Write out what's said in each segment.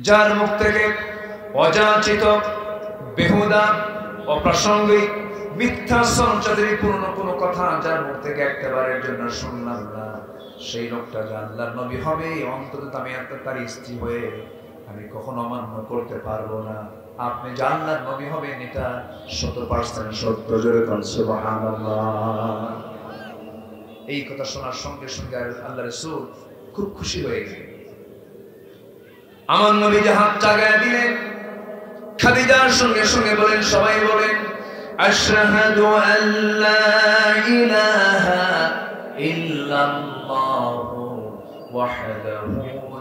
যার মুখ থেকে অযাচিত, বেহুদা, অপ্রাসঙ্গিক, মিথ্যা সঞ্চারিপূর্ণ কোনো কথা যার মুখ থেকে একবারের জন্য শুনলাম না, সেই লোকটা যে আল্লাহর নবী হবে, অন্তত আমি তার স্ত্রী হয়ে আমি কখনো অমান্য করতে পারবো না। আপনি যে আল্লাহর নবী হবেন এটা 100% সত্য। জোরে বলুন সুবহানাল্লাহ। এই কথা শোনার সঙ্গে সঙ্গে আল্লাহ রাসূল খুব খুশি হয়ে গেলেন। আমার নবী যে হাত চাগায় দিলেন, খাদিজার সঙ্গে সঙ্গে বলেন, সবাই বলেন আশহাদু আল্লা ইলাহা ইল্লাল্লাহু ওয়াহদাহু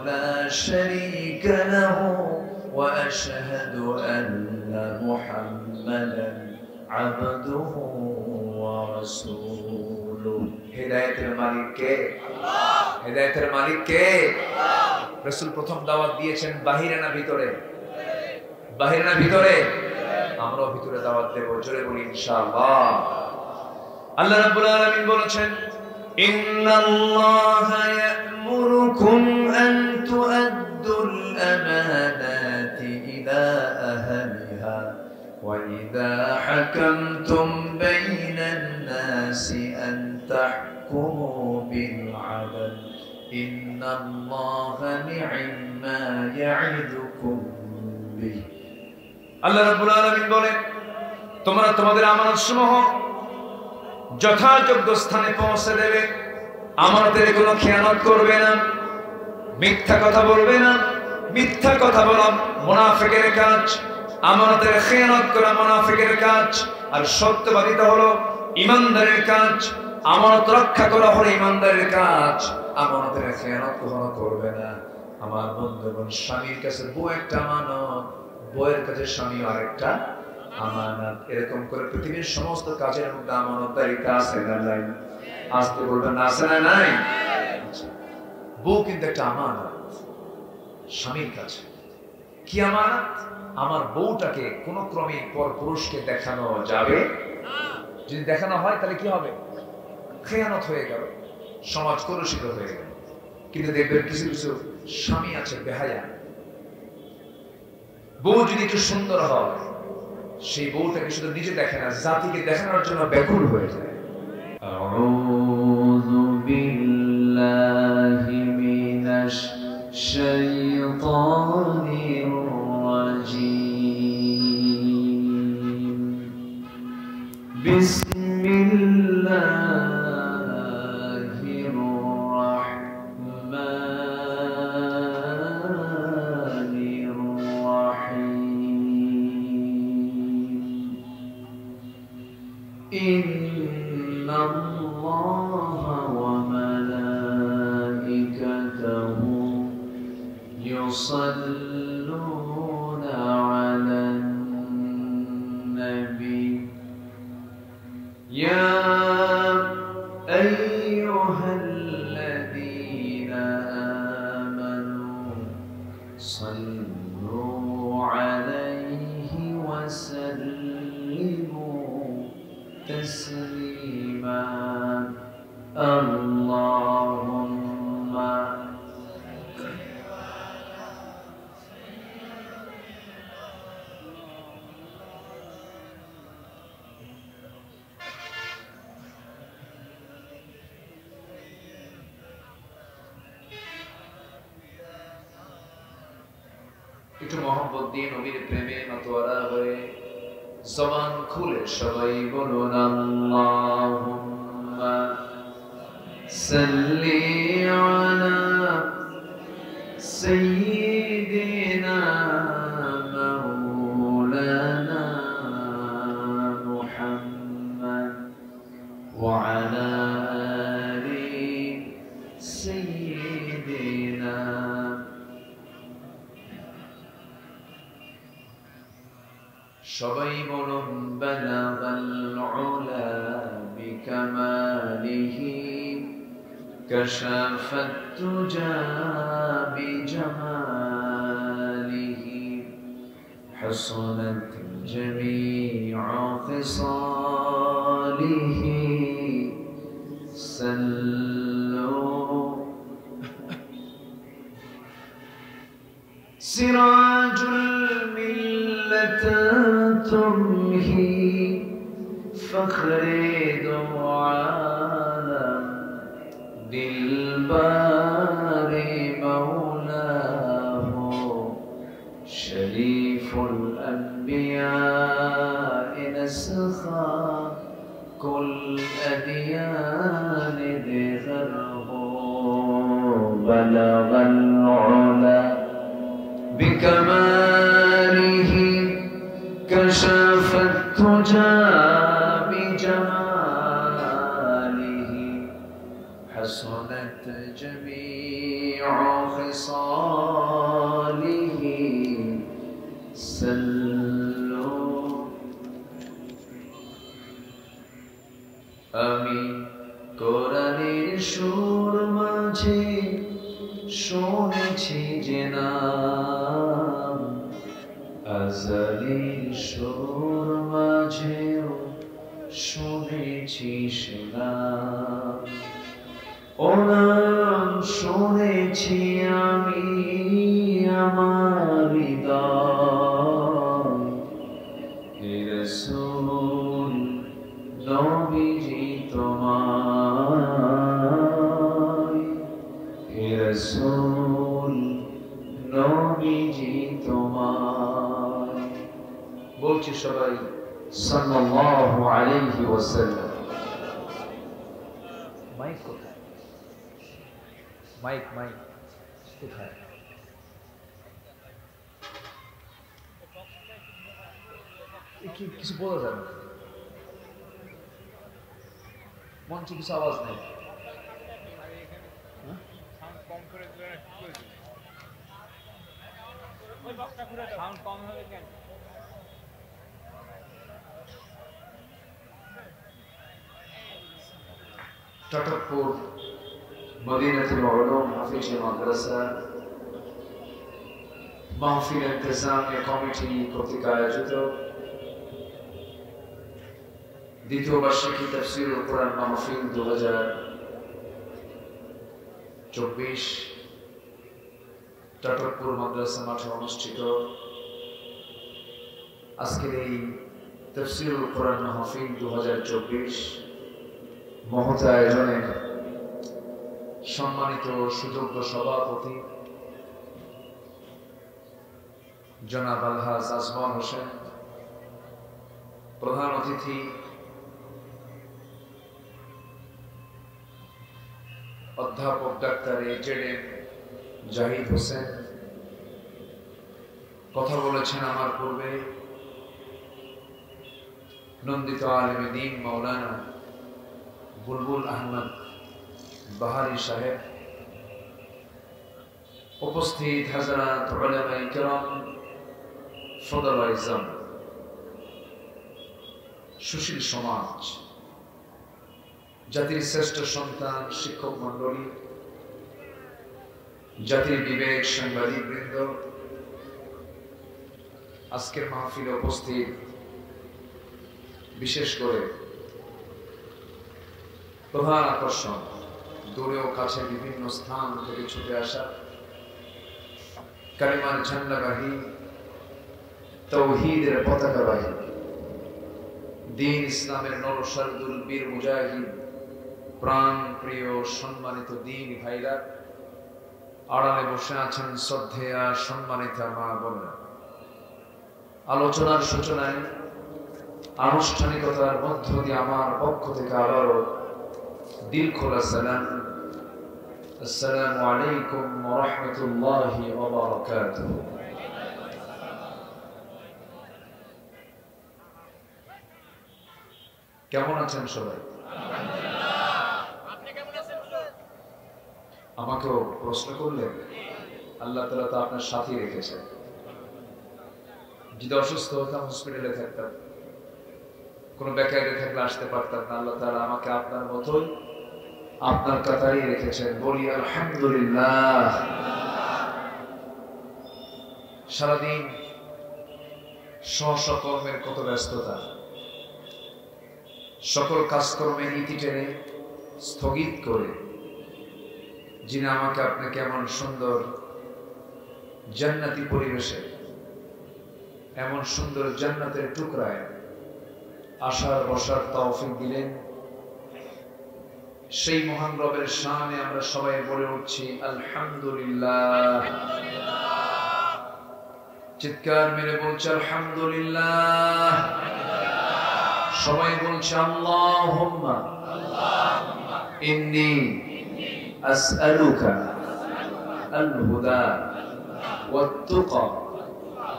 লা শারীকা লাহু ওয়া আশহাদু আন্না মুহাম্মাদান আবদুহু ওয়া রাসূলুহু। হিদায়াতের মালিক কে? আল্লাহ। হিদায়াতের মালিক কে? আল্লাহ। রাসূল প্রথম দাওয়াত দিয়েছেন বাহিরে না ভিতরে? বাহিরে না ভিতরে? আমরাও ভিতরে দাওয়াত দেব। জোরে বলি ইনশাআল্লাহ। আল্লাহ রাব্বুল আলামিন বলেছেন, ইন্নাল্লাহা ইয়া'মুরুকুম আন তু'আদ্দুল আমানাতি ইলা আহলিহা ওয়া ইযা হাকামতুম বাইনান নাসি আন তাহকুমু বিল আদল ইন্নাল্লাহা নি'মা ইয়া'iদুকুম বিহি। আল্লাহ রাব্বুল আলামিন বলেন, তোমরা তোমাদের আমানতসমূহ যথাযোগ্য স্থানে পৌঁছে দেবে, আমানতের কোনো খেয়ানত করবে না, মিথ্যা কথা বলবে না। মিথ্যা কথা বলা মুনাফিকের কাজ, আমানতের খেয়ানত করা মুনাফিকের কাজ, আর সত্যবাদিতা হলো ঈমানদারের কাজ। আমানত রক্ষা করা হলো ঈমানদারের কাজ। আমানতের খেয়ানত কখনো করবে না। আমার বন্ধুগণ, স্বামীর কাছে বউ একটা আমানত, বউয়ের কাছে স্বামী আরেকটা আমানত। এরকম করে পৃথিবীর সমস্ত কাজের মধ্যে আমানতদারিতা আছে না নাই? আসতে বলবেন না, আছে না নাই? বউ কিন্তু একটা আমানত স্বামীর কাছে। কি আমানত? আমার বউটাকে কোন ক্রমে পর পুরুষকে দেখানো যাবে না। যদি দেখানো হয় তাহলে কি হবে? খেয়ানত হয়ে গেল, সমাজ কলুষিত হয়ে গেল। কিন্তু দেখবেন কিছু কিছু স্বামী আছে বেহায়া, বউ যদি একটু সুন্দর হয়, সেই বউটাকে শুধু নিজে দেখে না, জাতিকে দেখানোর জন্য ব্যাকুল হয়ে যায়। আউযু বিল্লাহি মিনাশ শাইতানির রাজীম। বিসমিল্লাহির রাহমানির ইন্নাল্লাহা ওয়া মালাইকাতাহু ইউসাল্লুনা আলান নবী ইয়া আইয়ুহাল্লাযীনা আমানু সাল্লু আলাইহি ওয়া সাল্লিমু تسليما اللهم একটু মহব্বত দিয়ে নবীর প্রেমে মাতোয়ারা হয়ে জবান খুলে সবাই বলুন আল্লাহুম্মা সাল্লি আলা সাইয়্যিদিনা মাওলানা মুহাম্মদ ওয়া আলা আলি সাইয়্যিদিনা। সবাই বলুন বালাগাল উলা বিকামালিহি কাশাফাত তুজা বিজামালিহি হাসানাত জামিউ খিসালিহি সাল্লু সিরা سراج الملة تمهي فخر دو عالم دلبر مولاه شريف الأنبياء نسخا كل أديان ذكره بلغ العلا بكماله كشف التجى بجماله حسنت جميع خصاله سلوا আমি কোরআনের সুর মাঝে শুনেছি যে নাম আযালির সুর মাঝেও শুনেছি সে নাম ও নাম শুনেছি আমি আমার হৃদয় হে রাসূল নবীজি তোমায় হে রাসূল নবীজি তোমায় বলছি সবাই সাল্লাল্লাহু আলাইহি ওয়াসাল্লাম। মাইক কোথায়? মাইক মাইক কোথায়? কিছু বলা যাবে না, মঞ্চে কিছু আওয়াজ নেই। চটকপুর মদিনাতুল উলুম হাফিজ মাদ্রাসা মাহফিল ইন্তেজামিয়া কমিটি কর্তৃক আয়োজিত দ্বিতীয় বার্ষিকী তাফসীরুল কোরআন মাহফিল 2024 চটকপুর মাদ্রাসা মাঠে অনুষ্ঠিত। আজকের এই তাফসীরুল কোরআন মাহফিল 2024 মহৎ আয়োজনের সম্মানিত সুযোগ্য সভাপতি জনাব আলহাজ আজমান হোসেন, প্রধান অতিথি অধ্যাপক ডাক্তার এজেডএম জাহিদ হোসেন, কথা বলেছেন আমার পূর্বে নন্দিত আলেমে দ্বীন মাওলানা বুলবুল আহমদ বাহারি সাহেব, উপস্থিত হাজরাত উলামায়ে কিরাম, ফদলায়ে ইজম, সুশীল সমাজ, জাতির শ্রেষ্ঠ সন্তান শিক্ষক মন্ডলী, জাতির বিবেক সাংবাদিক বৃন্দ, আজকের মাহফিলে উপস্থিত বিশেষ করে প্রধান আকর্ষণ দূরে ও কাছে বিভিন্ন স্থান থেকে ছুটে আসা কালিমার ঝান্ডাবাহী, তাওহীদের পতাকাবাহী, দ্বীন ইসলামের নরসারদুল বীর মুজাহিদ, প্রাণ প্রিয় সম্মানিত দ্বীন ভাইরা, আড়ালে বসে আছেন শ্রদ্ধেয়া সম্মানিত মা বোনেরা। আলোচনার সূচনায় আনুষ্ঠানিকতার মধ্য দিয়ে আমার পক্ষ থেকে আবারও দিল খোলা সালাম, আসসালামু আলাইকুম ওয়া রাহমাতুল্লাহি ওয়া বারাকাতুহু। কেমন আছেন সবাই? আমাকেও প্রশ্ন করলেন, আল্লাহ তাআলা তো আপনার সাথে রেখেছেন। যদি অসুস্থ হতাম, হসপিটালে থাকতাম, কোনো বেকারে থাকলে আসতে পারতাম না, আল্লাহ তাআলা আমাকে আপনার মতোই আপনার কাতারেই রেখেছেন। বলি আলহামদুলিল্লাহ। সারাদিন সকর্মের কত ব্যস্ততা, সকল কাজকর্মের ইতি টেনে স্থগিত করে যিনি আমাকে আপনাকে এমন সুন্দর জান্নাতি পরিবেশে এমন সুন্দর জান্নাতের টুকরায় আসার বসার তৌফিক দিলেন। সেই মহান রবের শানে আমরা সবাই বলে উঠছি আলহামদুলিল্লাহ। চিৎকার মেরে বলছি আলহামদুলিল্লাহ। সবাই বলছে আল্লাহুম্মা ইন্নী আসআলুকা আল হুদা ওয়াত তুকা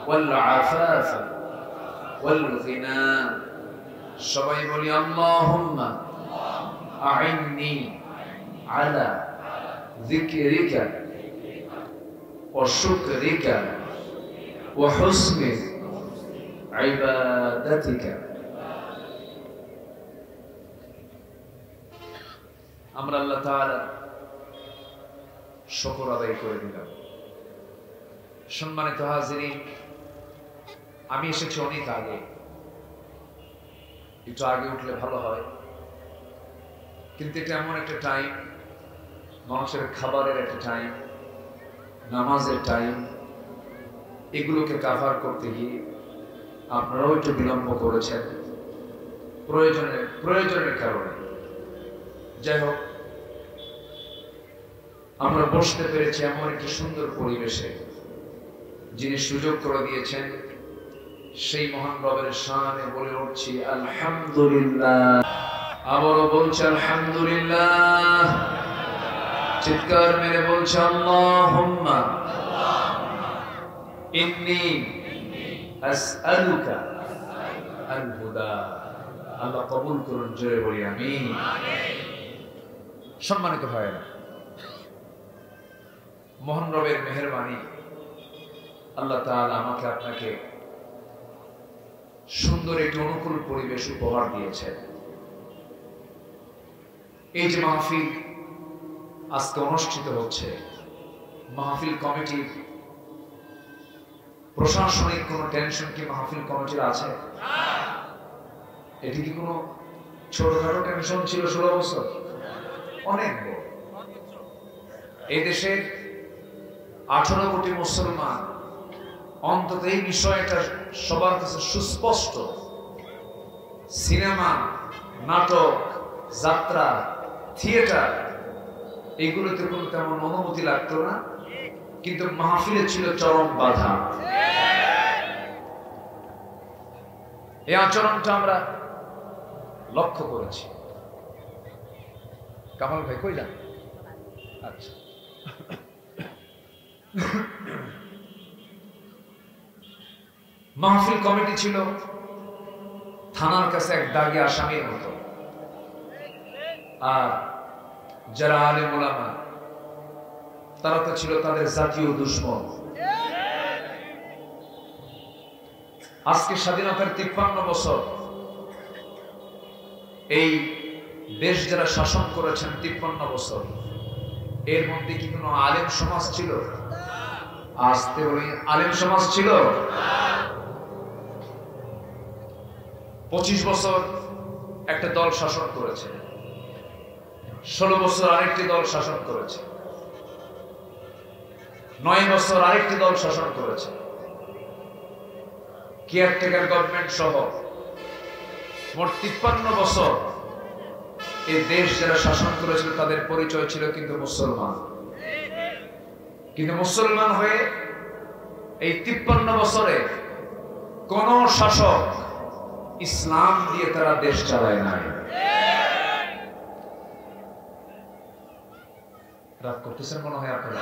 ওয়াল আফাফা ওয়াল গিনা। সবাই বলি আল্লাহুম্মা আইন্নি আলা যিকরিকা ওয়া শুকরিকা ওয়া হুসনি ইবাদাতিকা। আমরা আল্লাহ তাআলা শুকর আদায় করে দিলাম। সম্মানিত হাজিরিন, আমি এসেছি অনেক আগে, একটু আগে উঠলে ভালো হয়, কিন্তু এটা এমন একটা টাইম, মানুষের খাবারের একটা টাইম, নামাজের টাইম, এগুলোকে কাভার করতে গিয়ে আপনারাও একটু বিলম্ব করেছেন প্রয়োজনের কারণে। যাই হোক, আমরা বসতে পেরেছি এমন একটি সুন্দর পরিবেশে, যিনি সুযোগ করে দিয়েছেন, সেই মহান রবের শানে বলে উঠছি আলহামদুলিল্লাহ। আবারও বলছি আলহামদুলিল্লাহ। চিৎকার মেরে বলছি আল্লাহুম্মা ইন্নী আসআলুকা আল হুদা। আল্লাহ কবুল করুন, জোরে বলি আমিন। সম্মানিত ভাইয়েরা, মহান রবের মেহেরবানি, আল্লাহ তাআলা আমাকে আপনাকে সুন্দর একটি অনুকূল পরিবেশ উপহার দিয়েছেন। এই যে মাহফিল আজকে অনুষ্ঠিত হচ্ছে, মাহফিল কমিটির প্রশাসনিক কোনো টেনশন কি মাহফিল কমিটির আছে? এটি কি কোনো ছোটখাটো টেনশন ছিল 16 বছর? অনেক বড়। এই দেশের 18 কোটি মুসলমান অন্তত এই বিষয়টা সবার কাছে সুস্পষ্ট। সিনেমা, নাটক, যাত্রা, থিয়েটার, এগুলোতে কোনো তেমন অনুমতি লাগতো না, কিন্তু মাহফিলে ছিল চরম বাধা। এই আচরণটা আমরা লক্ষ্য করেছি। কামাল ভাই কই যান? আচ্ছা, মাহফিল কমিটি ছিল থানার কাছে এক দাগী আসামির মতো, আর যারা আলেম ওলামা তারা তো ছিল তাদের জাতীয় দুশমন। আজকে স্বাধীনতার 53 বছর এই দেশ যারা শাসন করেছেন 53 বছর, এর মধ্যে কি কোনো আলেম সমাজ ছিল? আসতে বলি, আলেম সমাজ ছিল? 25 বছর একটা দল শাসন করেছে, 16 বছর আরেকটি দল শাসন করেছে, 9 বছর আরেকটি দল শাসন করেছে। কেয়ারটেকার গভর্নমেন্ট সহ মোট 53 বছর এই দেশ যারা শাসন করেছিল তাদের পরিচয় ছিল কিন্তু মুসলমান। কিন্তু মুসলমান হয়ে এই 53 বছরে কোন শাসক ইসলাম দিয়ে তারা দেশ চালায় নাই। রাগ করতেছেন মনে হয় আপনারা?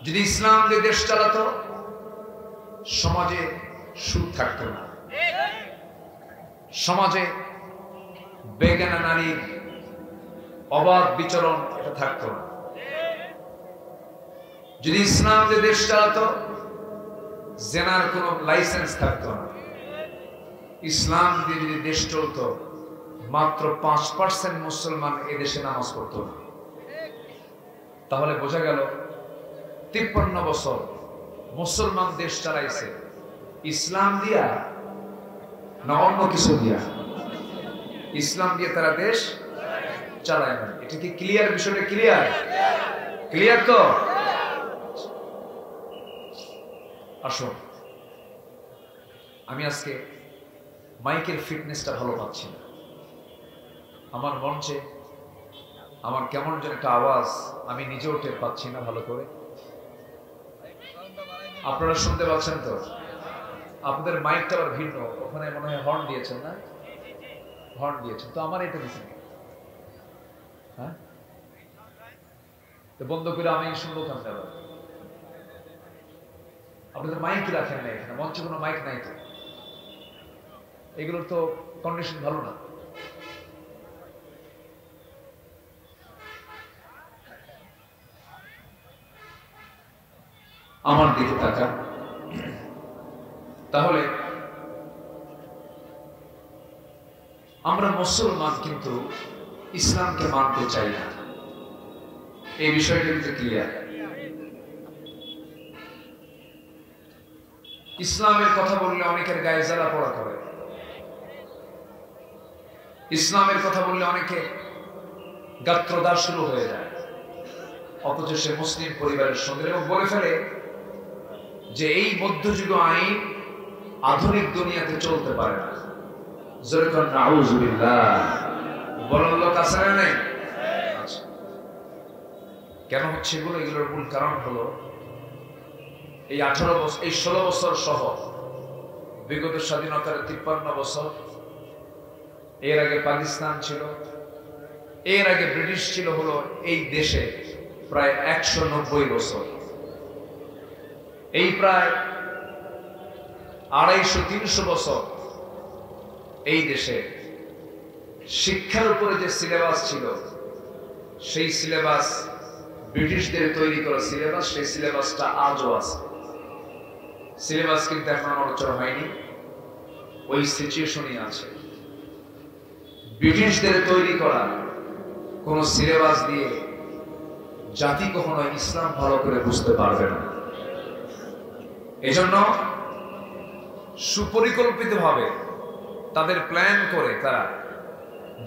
যদি ইসলাম দিয়ে দেশ চালাতো, সমাজে সুদ থাকতো না, সমাজে বেগানা নারীর অবাধ বিচরণ এটা থাকতো না। যদি ইসলাম দিয়ে দেশ চালাতো, জেনার কোনো লাইসেন্স থাকতো না। ইসলাম দিয়ে যদি দেশ চলতো, মাত্র 5% মুসলমান এদেশে নামাজ পড়তো না। তাহলে বোঝা গেল 53 বছর মুসলমান দেশ চালাইছে ইসলাম দিয়া না অন্য কিছু দিয়া? ইসলাম দিয়ে তারা দেশ চালায় না। এটা কি ক্লিয়ার? বিষয়টা ক্লিয়ার? ক্লিয়ার তো? আসুন, আমি আজকে মাইকের ফিটনেসটা ভালো পাচ্ছি না। আমার মঞ্চে আমার কেমন যেন একটা আওয়াজ আমি নিজেও টের পাচ্ছি না ভালো করে। আপনারা শুনতে পাচ্ছেন তো? আপনাদের মাইকটা আবার ভিন্ন, ওখানে মনে হয় হর্ন দিয়েছেন না? হর্ন দিয়েছেন তো, আমার এটা দিচ্ছেন। হ্যাঁ, বন্ধ করে আমি শুনবো কেন? আপনাদের মাইক রাখেন না এখানে, মঞ্চে কোনো মাইক নাই তো, এগুলোর তো কন্ডিশন ভালো না। আমার দিকে তাকান। তাহলে আমরা মুসলমান কিন্তু ইসলামকে মানতে চাই না, এই বিষয়টা কিন্তু ক্লিয়ার। ইসলামের কথা বললে অনেকের গায়ে জ্বালা পোড়া করে, ইসলামের কথা বললে অনেকে গাত্রদাহ শুরু হয়ে যায়, অথচ সে মুসলিম পরিবারের সঙ্গে, এবং বলে ফেলে যে এই মধ্যযুগ আইন আধুনিক দুনিয়াতে চলতে পারে না। যেরকম নাউজুবিল্লাহ বলার লোক আছে না নাই? কেন হচ্ছে এগুলো? এগুলোর মূল কারণ হলো এই 18 বছর, এই 16 বছর সহ বিগত স্বাধীনতার 53 বছর, এর আগে পাকিস্তান ছিল, এর আগে ব্রিটিশ ছিল, হলো এই দেশে প্রায় 190 বছর। এই প্রায় 250-300 বছর এই দেশে শিক্ষার উপরে যে সিলেবাস ছিল, সেই সিলেবাস ব্রিটিশদের তৈরি করা সিলেবাস, সেই সিলেবাসটা আজও আছে। সিলেবাস কিন্তু এখন নড়চড় হয়নি, ওই সিচুয়েশনই আছে। ব্রিটিশদের তৈরি করা কোন সিলেবাস দিয়ে জাতি কখনো ইসলাম ভালো করে বুঝতে পারবে না। এজন্য সুপরিকল্পিতভাবে তাদের প্ল্যান করে তারা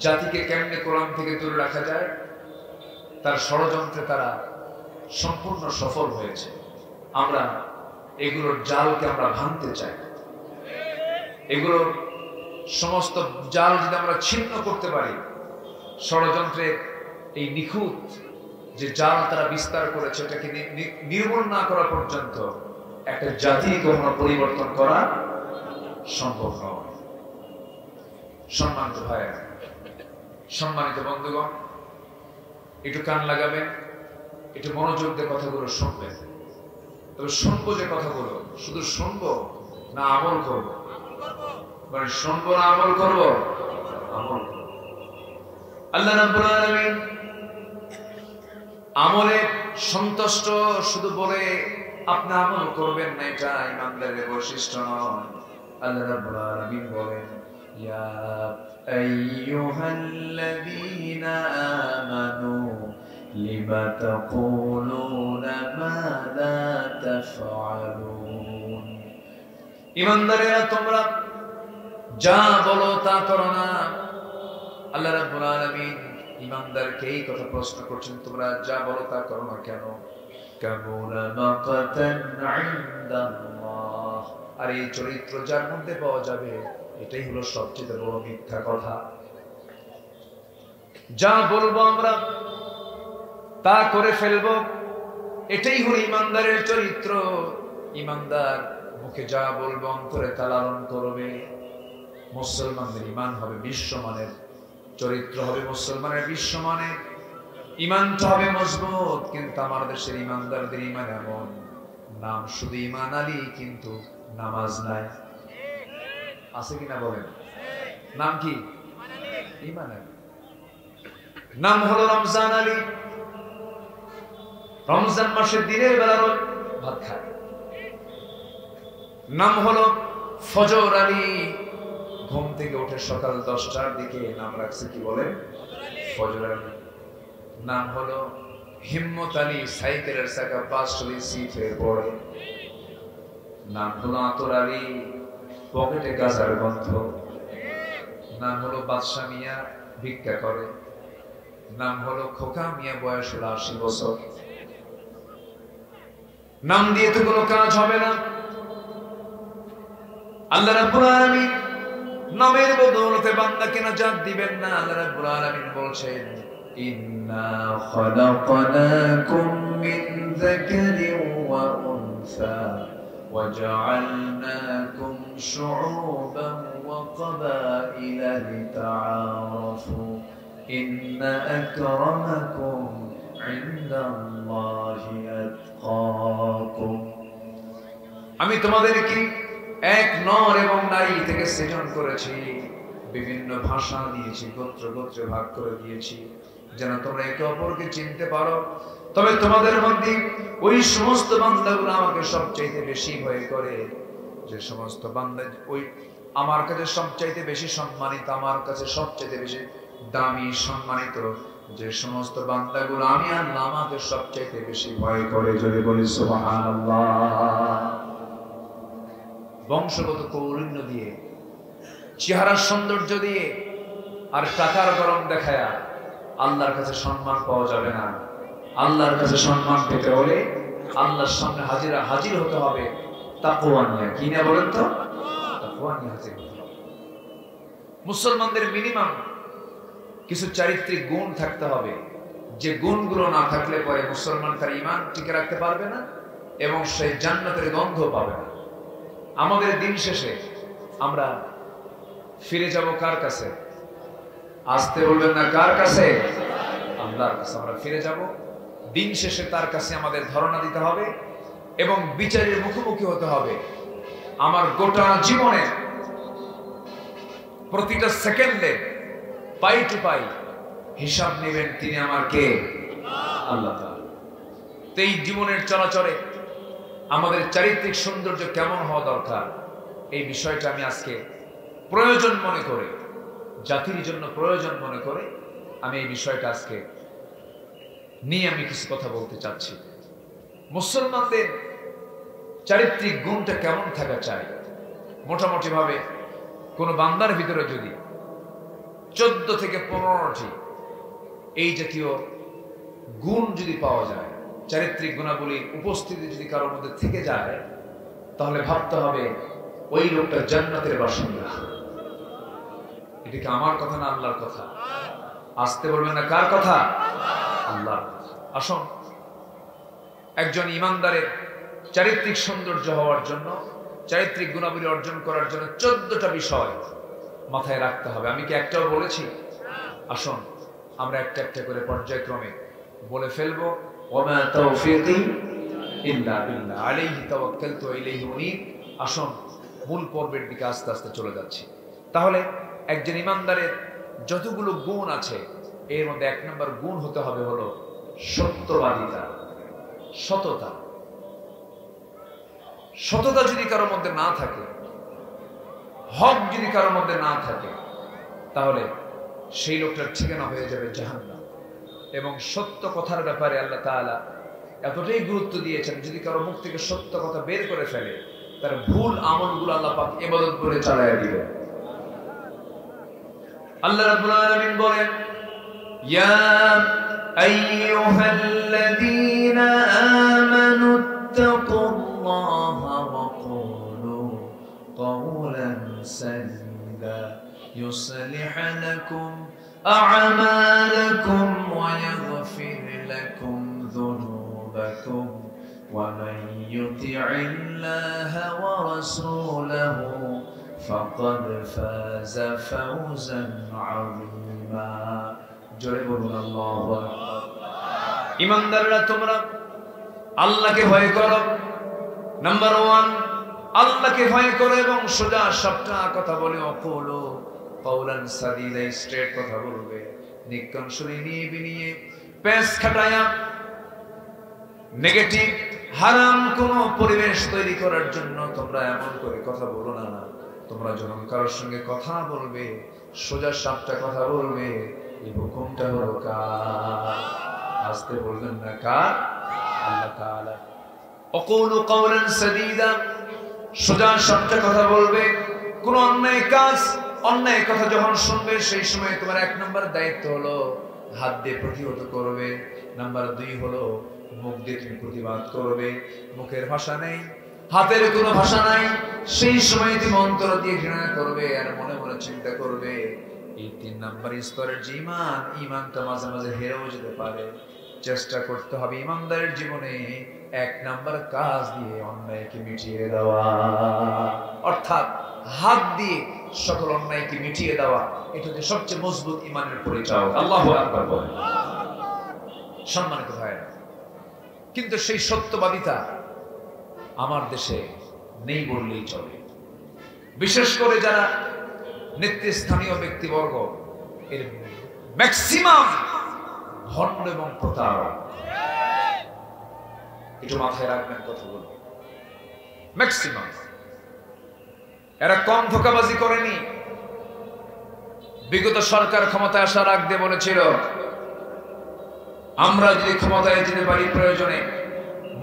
জাতিকে কেমনে কোরআন থেকে দূরে রাখা যায়, তার ষড়যন্ত্রে তারা সম্পূর্ণ সফল হয়েছে। আমরা এগুলোর জালকে আমরা ভাঙতে চাই। এগুলোর সমস্ত জাল যদি আমরা ছিন্ন করতে পারি, ষড়যন্ত্রের এই নিখুঁত যে জাল তারা বিস্তার করেছে, এটাকে নির্মূল না করা পর্যন্ত একটা জাতি কখনো পরিবর্তন করা সম্ভব নয়। সম্মানিত ভাইয়েরা, সম্মানিত বন্ধুগণ, একটু কান লাগাবেন, একটু মনোযোগ দিয়ে কথাগুলো শুনবেন। তবে শুনবো যে কথাগুলো, শুধু শুনবো না আমল করবো? মানে শুনবো না আমল করবো? আমল করবো। আল্লাহ রাব্বুল আলামিন আমলে সন্তুষ্ট শুধু বলে আপনি আমল করবেন না, এটা ইমানদারের বৈশিষ্ট্য নয়। আল্লাহ রাব্বুল আলামিন বলেন, ইয়া আইয়ুহাল্লাযীনা আমানু লিমা তাকুলুনা মা লা তাফআলুন। ইমানদারেরা তোমরা যা বলো তা করো না। আল্লাহ রাব্বুল আলামিন ইমানদারকে এই কথা প্রশ্ন করছেন, তোমরা যা বলো তা করো না কেন? কাবুরা মাকাতান ইনদাল্লাহ। আর এই চরিত্র যার মধ্যে পাওয়া যাবে, এটাই হলো সবচেয়ে বড় মিথ্যা কথা। যা বলবো আমরা তা করে ফেলবো, এটাই হলো ইমানদারের চরিত্র। ইমানদার মুখে যা বলবো অন্তরে তা লালন করবে। মুসলমানদের ঈমান হবে বিশ্বমানের, চরিত্র হবে মুসলমানের বিশ্বমানের, ঈমানটা হবে মজবুত। কিন্তু আমার দেশের ঈমানদারদের ঈমান এমন, নাম শুধু ঈমান আলী, কিন্তু নামাজ নাই। আছে কিনা বলেন? নাম কি? ঈমান আলী। নাম হলো রমজান আলী, রমজান মাসে দিনের বেলা ভাত খায়। নাম হলো ফজর আলী, ঘুম থেকে উঠে সকাল 10টার দিকে নাম রাখছে কি বলে? ফজর আলী। নাম হলো হিম্মত আলী, সাইকেলের চাকা 5 সিট হয়ে পড়ে। নাম হলো আতর আলী, পকেটে গাজার গন্ধ। নাম হলো বাদশা মিয়া, ভিক্ষা করে। নাম হলো খোকা মিয়া, বয়স হলো 80 বছর। নাম দিয়ে তো কোনো কাজ হবে না। আল্লাহ রাব্বুল আলামিন নামের বদৌলতে বান্দাকে নাজাত দিবেন না। আল্লাহ রাব্বুল আলামিন বলছেন ইন্না খালাকনাকুম মিন যাকারিন ওয়া উনসা ওয়া জাআলনাকুম শুউবান ওয়া ক্বাবাইলা লিতাআরাফু ইন্না আকরামাকুম ইনদাল্লাহি আতকাকুম। আমি তোমাদেরকে এক নর এবং নারী থেকে সৃজন করেছি, বিভিন্ন ভাষা দিয়েছি, গোত্র গোত্রে ভাগ করে দিয়েছি যেন তোমরা একে অপরকে চিনতে পারো। তবে তোমাদের মধ্যে ওই সমস্ত বান্দাগুলো আমাকে সবচাইতে বেশি ভয় করে, যে সমস্ত বান্দা ওই আমার কাছে সবচাইতে বেশি সম্মানিত, আমার কাছে সবচাইতে বেশি দামি সম্মানিত যে সমস্ত বান্দাগুলো আমি আল্লাহ আমাকে সবচাইতে বেশি ভয় করে। যদি বলি সুবহানাল্লাহ। বংশগত কৌলিন্য দিয়ে, চেহারার সৌন্দর্য দিয়ে আর টাকার গরম দেখায়া আল্লাহর কাছে সম্মান পাওয়া যাবে না। আল্লাহর কাছে সম্মান পেতে হলে আল্লাহর সামনে হাজির হতে হবে তাকওয়া নিয়ে। কি না বলেন তো? তাকওয়া নিয়ে হাজির হতে হবে। মুসলমানদের মিনিমাম কিছু চারিত্রিক গুণ থাকতে হবে, যে গুণগুলো না থাকলে পরে মুসলমান তার ঈমান টিকে রাখতে পারবে না এবং সেই জান্নাতের গন্ধ পাবে না। আমাদের দিন শেষে আমরা ফিরে যাব কার কাছে? আসতে বলবেন না, কার কাছে? আল্লাহর কাছে আমরা ফিরে যাব। দিন শেষে তার কাছে আমাদের ধারণা দিতে হবে এবং বিচারের মুখোমুখি হতে হবে। আমার গোটা জীবনে প্রতিটা সেকেন্ডে পাই টু পাই হিসাব নেবেন তিনি আমার কে? আল্লাহ তাআলা। তো এই জীবনের চলাচলে আমাদের চারিত্রিক সৌন্দর্য কেমন হওয়া দরকার, এই বিষয়টা আমি আজকে প্রয়োজন মনে করে, জাতির জন্য প্রয়োজন মনে করে আমি এই বিষয়টা আজকে নিয়ে আমি কিছু কথা বলতে চাচ্ছি। মুসলমানদের চারিত্রিক গুণটা কেমন থাকা চাই? মোটামুটি ভাবে কোনো বান্দার ভিতরে যদি 14 থেকে 15টি এই জাতীয় গুণ যদি পাওয়া যায়, চারিত্রিক গুণাবলী উপস্থিতি যদি কারোর মধ্যে থেকে যায়, তাহলে ভাবতে হবে ওই লোকটা জান্নাতের বাসিন্দা। এটা কি আমার কথা না আল্লাহর কথা? আসতে বলবেন না, কার কথা? আল্লাহর কথা। আসুন, একজন ইমানদারের চারিত্রিক সৌন্দর্য হওয়ার জন্য, চারিত্রিক গুণাবলী অর্জন করার জন্য 14টা বিষয় মাথায় রাখতে হবে। আমি কি একটাও বলেছি? আসুন আমরা একটা একটা করে পর্যায়ক্রমে বলে ফেলবো। ওমা তাওফীকি ইল্লা বিল্লাহ আলাইহি তাওয়াক্কালতু ওয়া ইলাইহি উনীব। আসুন মূল পর্বের দিকে আস্তে আস্তে চলে যাচ্ছি। তাহলে একজন ইমানদারের যতগুলো গুণ আছে এর মধ্যে 1 নম্বর গুণ হতে হবে হলো সত্যবাদিতা, সততা। সততা যদি কারোর মধ্যে না থাকে, হক যদি কারোর মধ্যে না থাকে, তাহলে সেই লোকটার ঠিকানা হয়ে যাবে জাহান্নাম। এবং সত্য কথার ব্যাপারে আল্লাহ তাআলা এতটাই গুরুত্ব দিয়েছেন, যদি কারো মুখ থেকে সত্য কথা বের করে ফেলে তার ভুল আমলগুলো আল্লাহ পাক ইবাদত করে চালায়া দিবেন। আল্লাহ রাব্বুল আলামিন বলেন, ইয়া আইয়ুহাল্লাযীনা আমানুত্তাকুল্লাহা ওয়া কুলু قولا سديدا يصلح لكم أعمالكم ويغفر لكم ذنوبكم ومن يطع الله ورسوله فقد فاز فوزا عظيما جربوا الله ইমানদাররা তোমরা আল্লাহকে ভয় করো। নাম্বার 1, আল্লাহকে ভয় করো এবং সোজা সাপটা কথা বলে, অকুলু কওলান সাদীদা, স্ট্রেট কথা বলবে, নিকন শুনে নিয়ে বিনিয়ে পেশ খাটায়া নেগেটিভ হারাম কোন পরিবেশ তৈরি করার জন্য তোমরা এমন করে কথা বলো না। তোমরা যখন কারোর সঙ্গে কথা বলবে সোজা সাপটা কথা বলবে। এই হুকুমটা হলো কার? আসতে বলবেন না, কার? আল্লাহ তাআলা। অকুলু কওলান সাদীদা, সোজা সাপটা কথা বলবে। কোন অন্যায় কাজ, অন্যায় কথা যখন শুনবে সেই সময় তোমার 1 নম্বর দায়িত্ব হলো হাত দিয়ে প্রতিহত করবে। নাম্বার 2 হলো মুখ দিয়ে তুমি প্রতিবাদ করবে। মুখের ভাষা নেই, হাতের কোনো ভাষা নাই, সেই সময় তুমি অন্তর দিয়ে ঘৃণা করবে আর মনে মনে চিন্তা করবে এই 3 নাম্বার স্তরের যে ঈমানটা মাঝে মাঝে হেরেও যেতে পারে। চেষ্টা করতে হবে ঈমানদারের জীবনে 1 নাম্বার কাজ দিয়ে অন্যায়কে মিটিয়ে দেওয়া, অর্থাৎ হাত দিয়ে সকল অন্যায়কে মিটিয়ে দেওয়া। এটা হচ্ছে সবচেয়ে মজবুত ঈমানের পরিচয়। আল্লাহু আকবার বলেন। সম্মানিত ভাইরা, কিন্তু সেই সত্যবাদিতা আমার দেশে নেই বললেই চলে। বিশেষ করে যারা নেতৃস্থানীয় ব্যক্তিবর্গ, এর ম্যাক্সিমাম ভণ্ড এবং প্রতারক। একটু মাথায় রাখবেন কথাগুলো। ম্যাক্সিমাম এরা কম ধোঁকাবাজি করেনি। বিগত সরকার ক্ষমতায় আসার আগে বলেছিল, আমরা যদি ক্ষমতায় যেতে পারি প্রয়োজনে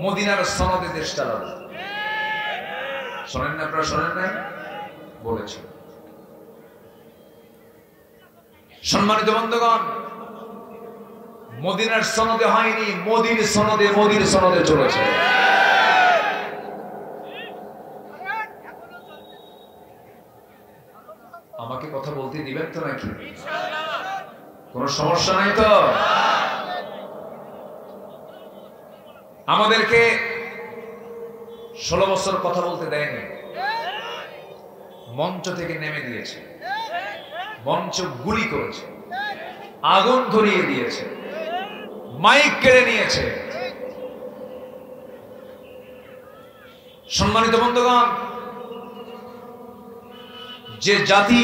মদিনার সনদে দেশ চালাবো। শোনেন না আপনারা? শোনেন নাই? বলেছিল। সম্মানিত বন্ধুগণ, মদিনার সনদে হয়নি, মোদির সনদে চলেছে। আমাকে কথা বলতে দিবেন তো নাকি? কোন সমস্যা নাই তো? আমাদেরকে 16 বছর কথা বলতে দেয়নি, মঞ্চ থেকে নেমে দিয়েছে, মঞ্চ গুলি করেছে, আগুন ধরিয়ে দিয়েছে, মাইক কেড়ে নিয়েছে। সম্মানিত বন্ধুগণ, যে জাতি,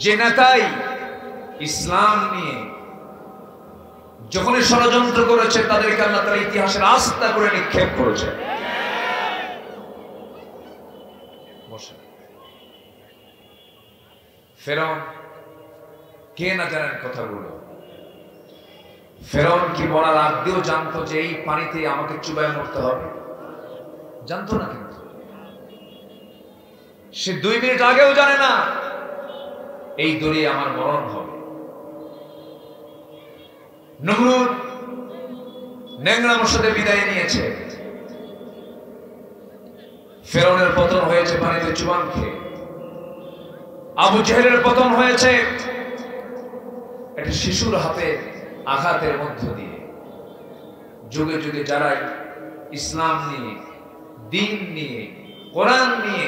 যে নেতাই ইসলাম নিয়ে যখনই ষড়যন্ত্র করেছে, তাদেরকে আল্লাহ তাআলা ইতিহাসের আস্থা করে নিক্ষেপ করেছে। ফেরাউন কে না জানেন কথাগুলো? ফেরাউন কি বলার আগেও জানতো যে এই পানিতে আমাকে চুবায় মরতে হবে? জানতো না, কিন্তু সে 2 মিনিট আগেও জানে না এই দড়িয়ে আমার মরণ হবে। নমরুদ ন্যাংরামোর সাথে বিদায় নিয়েছে, ফেরাউনের পতন হয়েছে পানিতে চুবান খেয়ে। আবু জেহেলের পতন হয়েছে একটা শিশুর হাতে আঘাতের মধ্য দিয়ে। যুগে যুগে যারা ইসলাম নিয়ে, দ্বীন নিয়ে, কোরআন নিয়ে,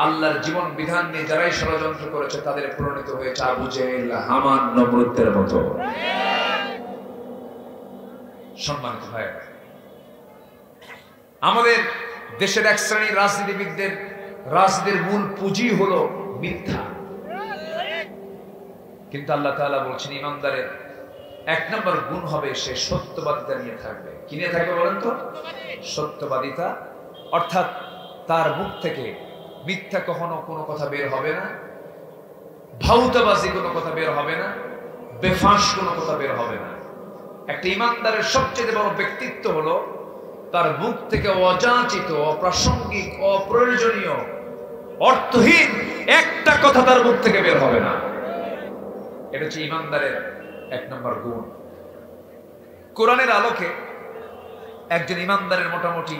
আল্লাহর জীবন বিধান নিয়ে যারাই ষড়যন্ত্র করেছে, তাদের পরিণত হয়েছে আবু জেহেল, হামান, নমরুদের মতো। সম্মানিত ভাই, আমাদের দেশের এক শ্রেণীর রাজনীতির মূল পুঁজি হলো মিথ্যা। কিন্তু আল্লাহ তাআলা বলছেন, ঈমানদারের 1 নম্বর গুণ হবে সে সত্যবাদিতা নিয়ে থাকবে। কি নিয়ে থাকবে বলেন তো? সত্যবাদিতা, অর্থাৎ তার মুখ থেকে মিথ্যা কখনো কোনো কথা বের হবে না, ভাউতাবাজি কোনো কথা বের হবে না, বেফাঁস কোনো কথা বের হবে না। একটা ঈমানদারের সবচেয়ে বড় ব্যক্তিত্ব হলো তার মুখ থেকে অযাচিত, অপ্রাসঙ্গিক, অপ্রয়োজনীয়, অর্থহীন একটা কথা তার মুখ থেকে বের হবে না। এটা হচ্ছে ঈমানদারের 1 নম্বর গুণ। কোরআনের আলোকে একজন ঈমানদারের মোটামুটি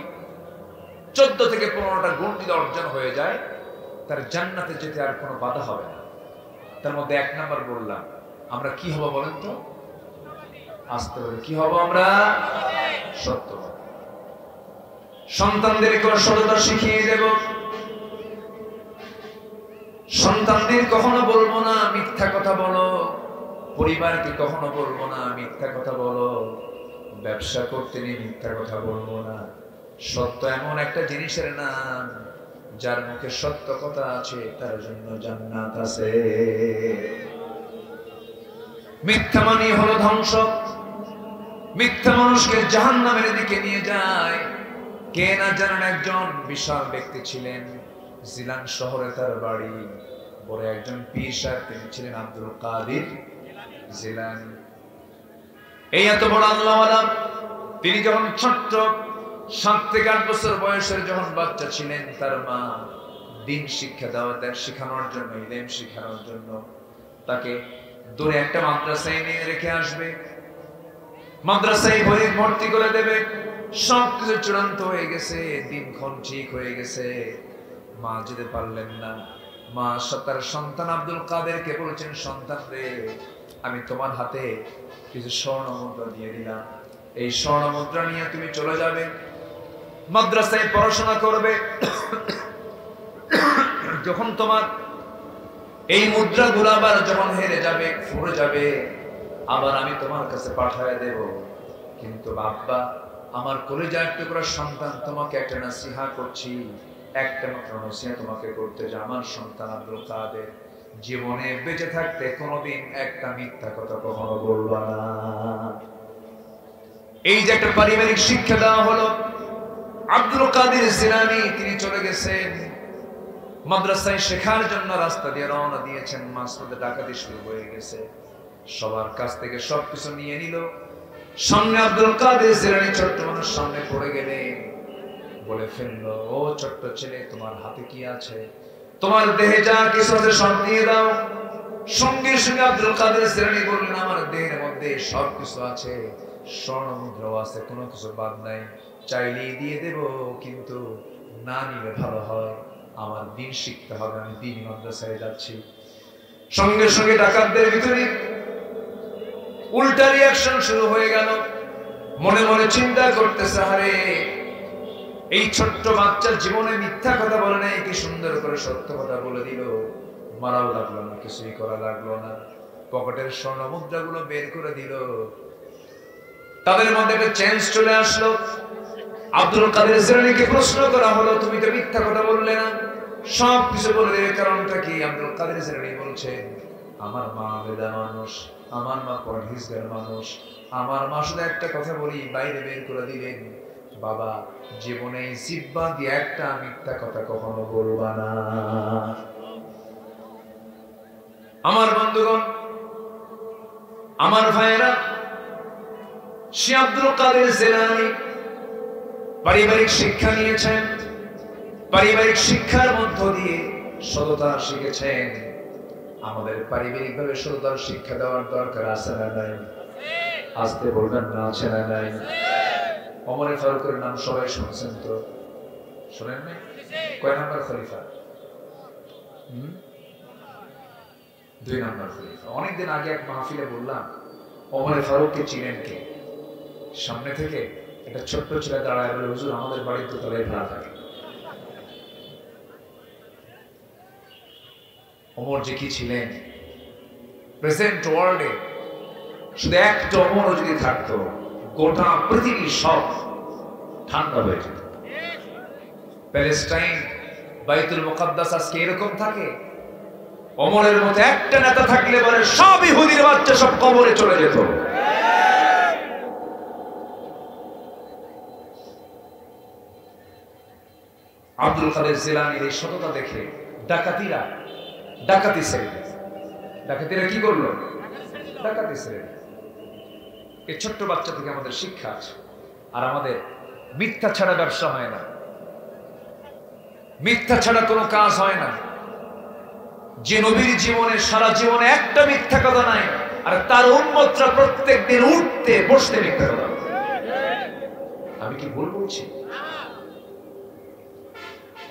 14 থেকে 15টা গুণ যদি অর্জন হয়ে যায়, তার জান্নাতে যেতে আর কোনো বাধা হবে না। তার মধ্যে 1 নম্বর বললাম, আমরা কি হব বলেন তো? আসতে হবে। কি হব আমরা? সত্যবাদী। সন্তানদেরকে সততা শিখিয়ে দেব। সন্তানদের কখনো বলবো না মিথ্যা কথা বলো, পরিবারকে কখনো বলবো না মিথ্যা কথা বলো, ব্যবসা করতে নিয়ে মিথ্যা কথা বলবো না। সত্য এমন একটা জিনিসের নাম, যার মুখে সত্য কথা আছে তার জন্য জান্নাত আছে। মিথ্যা মানে হলো ধ্বংস। মিথ্যা মানুষকে জাহান্নামের দিকে নিয়ে যায়। কে না জানেন একজন বিশাল ব্যক্তি ছিলেন, জিলান শহরে তার বাড়ি। বড় একজন পীর সাহেব, তিনি ছিলেন আব্দুল কাদের জিলানী। এই এত বড় আল্লাহওয়ালা, তিনি যখন ছোট্ট 7 থেকে 8 বছর বয়সের যখন বাচ্চা ছিলেন, তার মা দিন শিক্ষা শেখানোর জন্য, ইলম শেখানোর জন্য তাকে দূরে একটা মাদ্রাসায় নিয়ে রেখে আসবে। মাদ্রাসায় ভর্তি করে দেবে। সবকিছু চূড়ান্ত হয়ে গেছে, দিনক্ষণ ঠিক হয়ে গেছে, মা যেতে পারলেন না। মা তার সন্তান আব্দুল কাদেরকে বলছেন, সন্তান রে, আমি তোমার হাতে কিছু স্বর্ণ মুদ্রা দিয়ে দিলাম, এই স্বর্ণ মুদ্রা নিয়ে তুমি চলে যাবে, মাদ্রাসায় পড়াশোনা করবে। যখন তোমার এই মুদ্রাগুলো আবার যখন হেরে যাবে, ফুরে যাবে, আবার আমি তোমার কাছে পাঠায় দেব। কিন্তু বাবা, আমার কলিজার টুকরা সন্তান, তোমাকে একটা নসিহত করছি, একটা মাত্র নসিহত তোমাকে করতে, যে আমার সন্তান আব্দুল কাদের, জীবনে বেঁচে থাকতে কোনোদিন একটা মিথ্যা কথা কখনো বলবা না। এই যে একটা পারিবারিক শিক্ষা দেওয়া হলো। আব্দুল কাদের জিলানী তিনি চলে গেছেন মাদ্রাসায় শেখার জন্য, রাস্তা দিয়ে রওনা দিয়েছেন। মাসুদে ডাকাতি শুরু হয়ে গেছে, সবার কাছ থেকে সবকিছু নিয়ে নিল। সামনে আব্দুল কাদের জিলানী ছোট্ট মানুষ সামনে পড়ে গেলে বলে ফেললো, ও ছোট্ট ছেলে, তোমার হাতে কি আছে? তোমার দেহে যা কিছু আছে সব দিয়ে দাও। সঙ্গে সঙ্গে আব্দুল কাদের জিলানী বললেন, আমার দেহের মধ্যে সবকিছু আছে, স্বর্ণ মুদ্রাও আছে, কোনো কিছু বাদ নাই, চাইলেই দিয়ে দেব, কিন্তু না নিলে ভালো হয়, আমার দিন শিখতে হবে, আমি দিন মাদ্রাসায় যাচ্ছি। সঙ্গে সঙ্গে ডাকাতদের ভিতরে উল্টা রিয়াকশন শুরু হয়ে গেল। মনে মনে চিন্তা করতেছে, আরে এই ছোট্ট বাচ্চার জীবনে মিথ্যা কথা বলে নাই, কি সুন্দর করে সত্য কথা বলে দিল। মারাও লাগলো না, কিছুই করা লাগলো না, পকেটের স্বর্ণ মুদ্রাগুলো বের করে দিল। তাদের মধ্যে একটা চেঞ্জ চলে আসলো। আব্দুল কাদের জিলানীকে প্রশ্ন করা হলো, তুমি তো মিথ্যা কথা বললে না, সব কিছু বলে দেবে, কারণটা কি? আব্দুল কাদের জিলানী বলছেন, আমার মা বেদা মানুষ, আমার মা পরহেজগার মানুষ, আমার মা শুধু একটা কথা বলি বাইরে বের করে দিলেন, বাবা, জীবনে জিহ্বা দিয়ে একটা মিথ্যা কথা কখনো বলবা না। আমার বন্ধুগণ, আমার ভাইয়েরা, সে আব্দুল কাদের জিলানী পারিবারিক শিক্ষা নিয়েছেন, পারিবারিক শিক্ষার মধ্য দিয়ে সততা শিখেছেন। আমাদের পারিবারিক ভাবে সততার শিক্ষা দেওয়ার দরকার আছে না নাই? আসতে বলবেন না, আছে না নাই? ওমরে ফারুকের নাম সবাই শুনছেন তো, শোনেন নাই? কয় নাম্বার খলিফা? 2 নাম্বার খলিফা। অনেকদিন আগে এক মাহফিলে বললাম, ওমরে ফারুককে চিনেন কে? সামনে থেকে একটা ছোট্ট ছেলে দাঁড়ায় বলে, হুজুর, আমাদের বাড়ির তো তলায় ভাড়া থাকে। ওমর যে কি ছিলেন! প্রেজেন্ট ওয়ার্ল্ডে শুধু একটা ওমরও যদি থাকতো, গোটা পৃথিবী সব ঠান্ডা হয়ে যেত। প্যালেস্টাইন, বাইতুল মুকাদ্দাস আজকে এরকম থাকে। ওমরের মতো একটা নেতা থাকলে পরে সব ইহুদির বাচ্চা সব কবরে চলে যেত। আব্দুল কাদের জিলানীর এই সততা দেখে ডাকাতি ছেড়ে, ডাকাতিরা কি করলো? ডাকাতি ছেড়ে। এই ছোট্ট বাচ্চা থেকে আমাদের শিক্ষা আছে। আর আমাদের মিথ্যা ছাড়া ব্যবসা হয় না, মিথ্যা ছাড়া কোনো কাজ হয় না। যে নবীর জীবনে সারা জীবনে একটা মিথ্যা কথা নাই, আর তার উম্মতরা প্রত্যেকদিন উঠতে বসতে মিথ্যা কথা। আমি কি ভুল বলছি?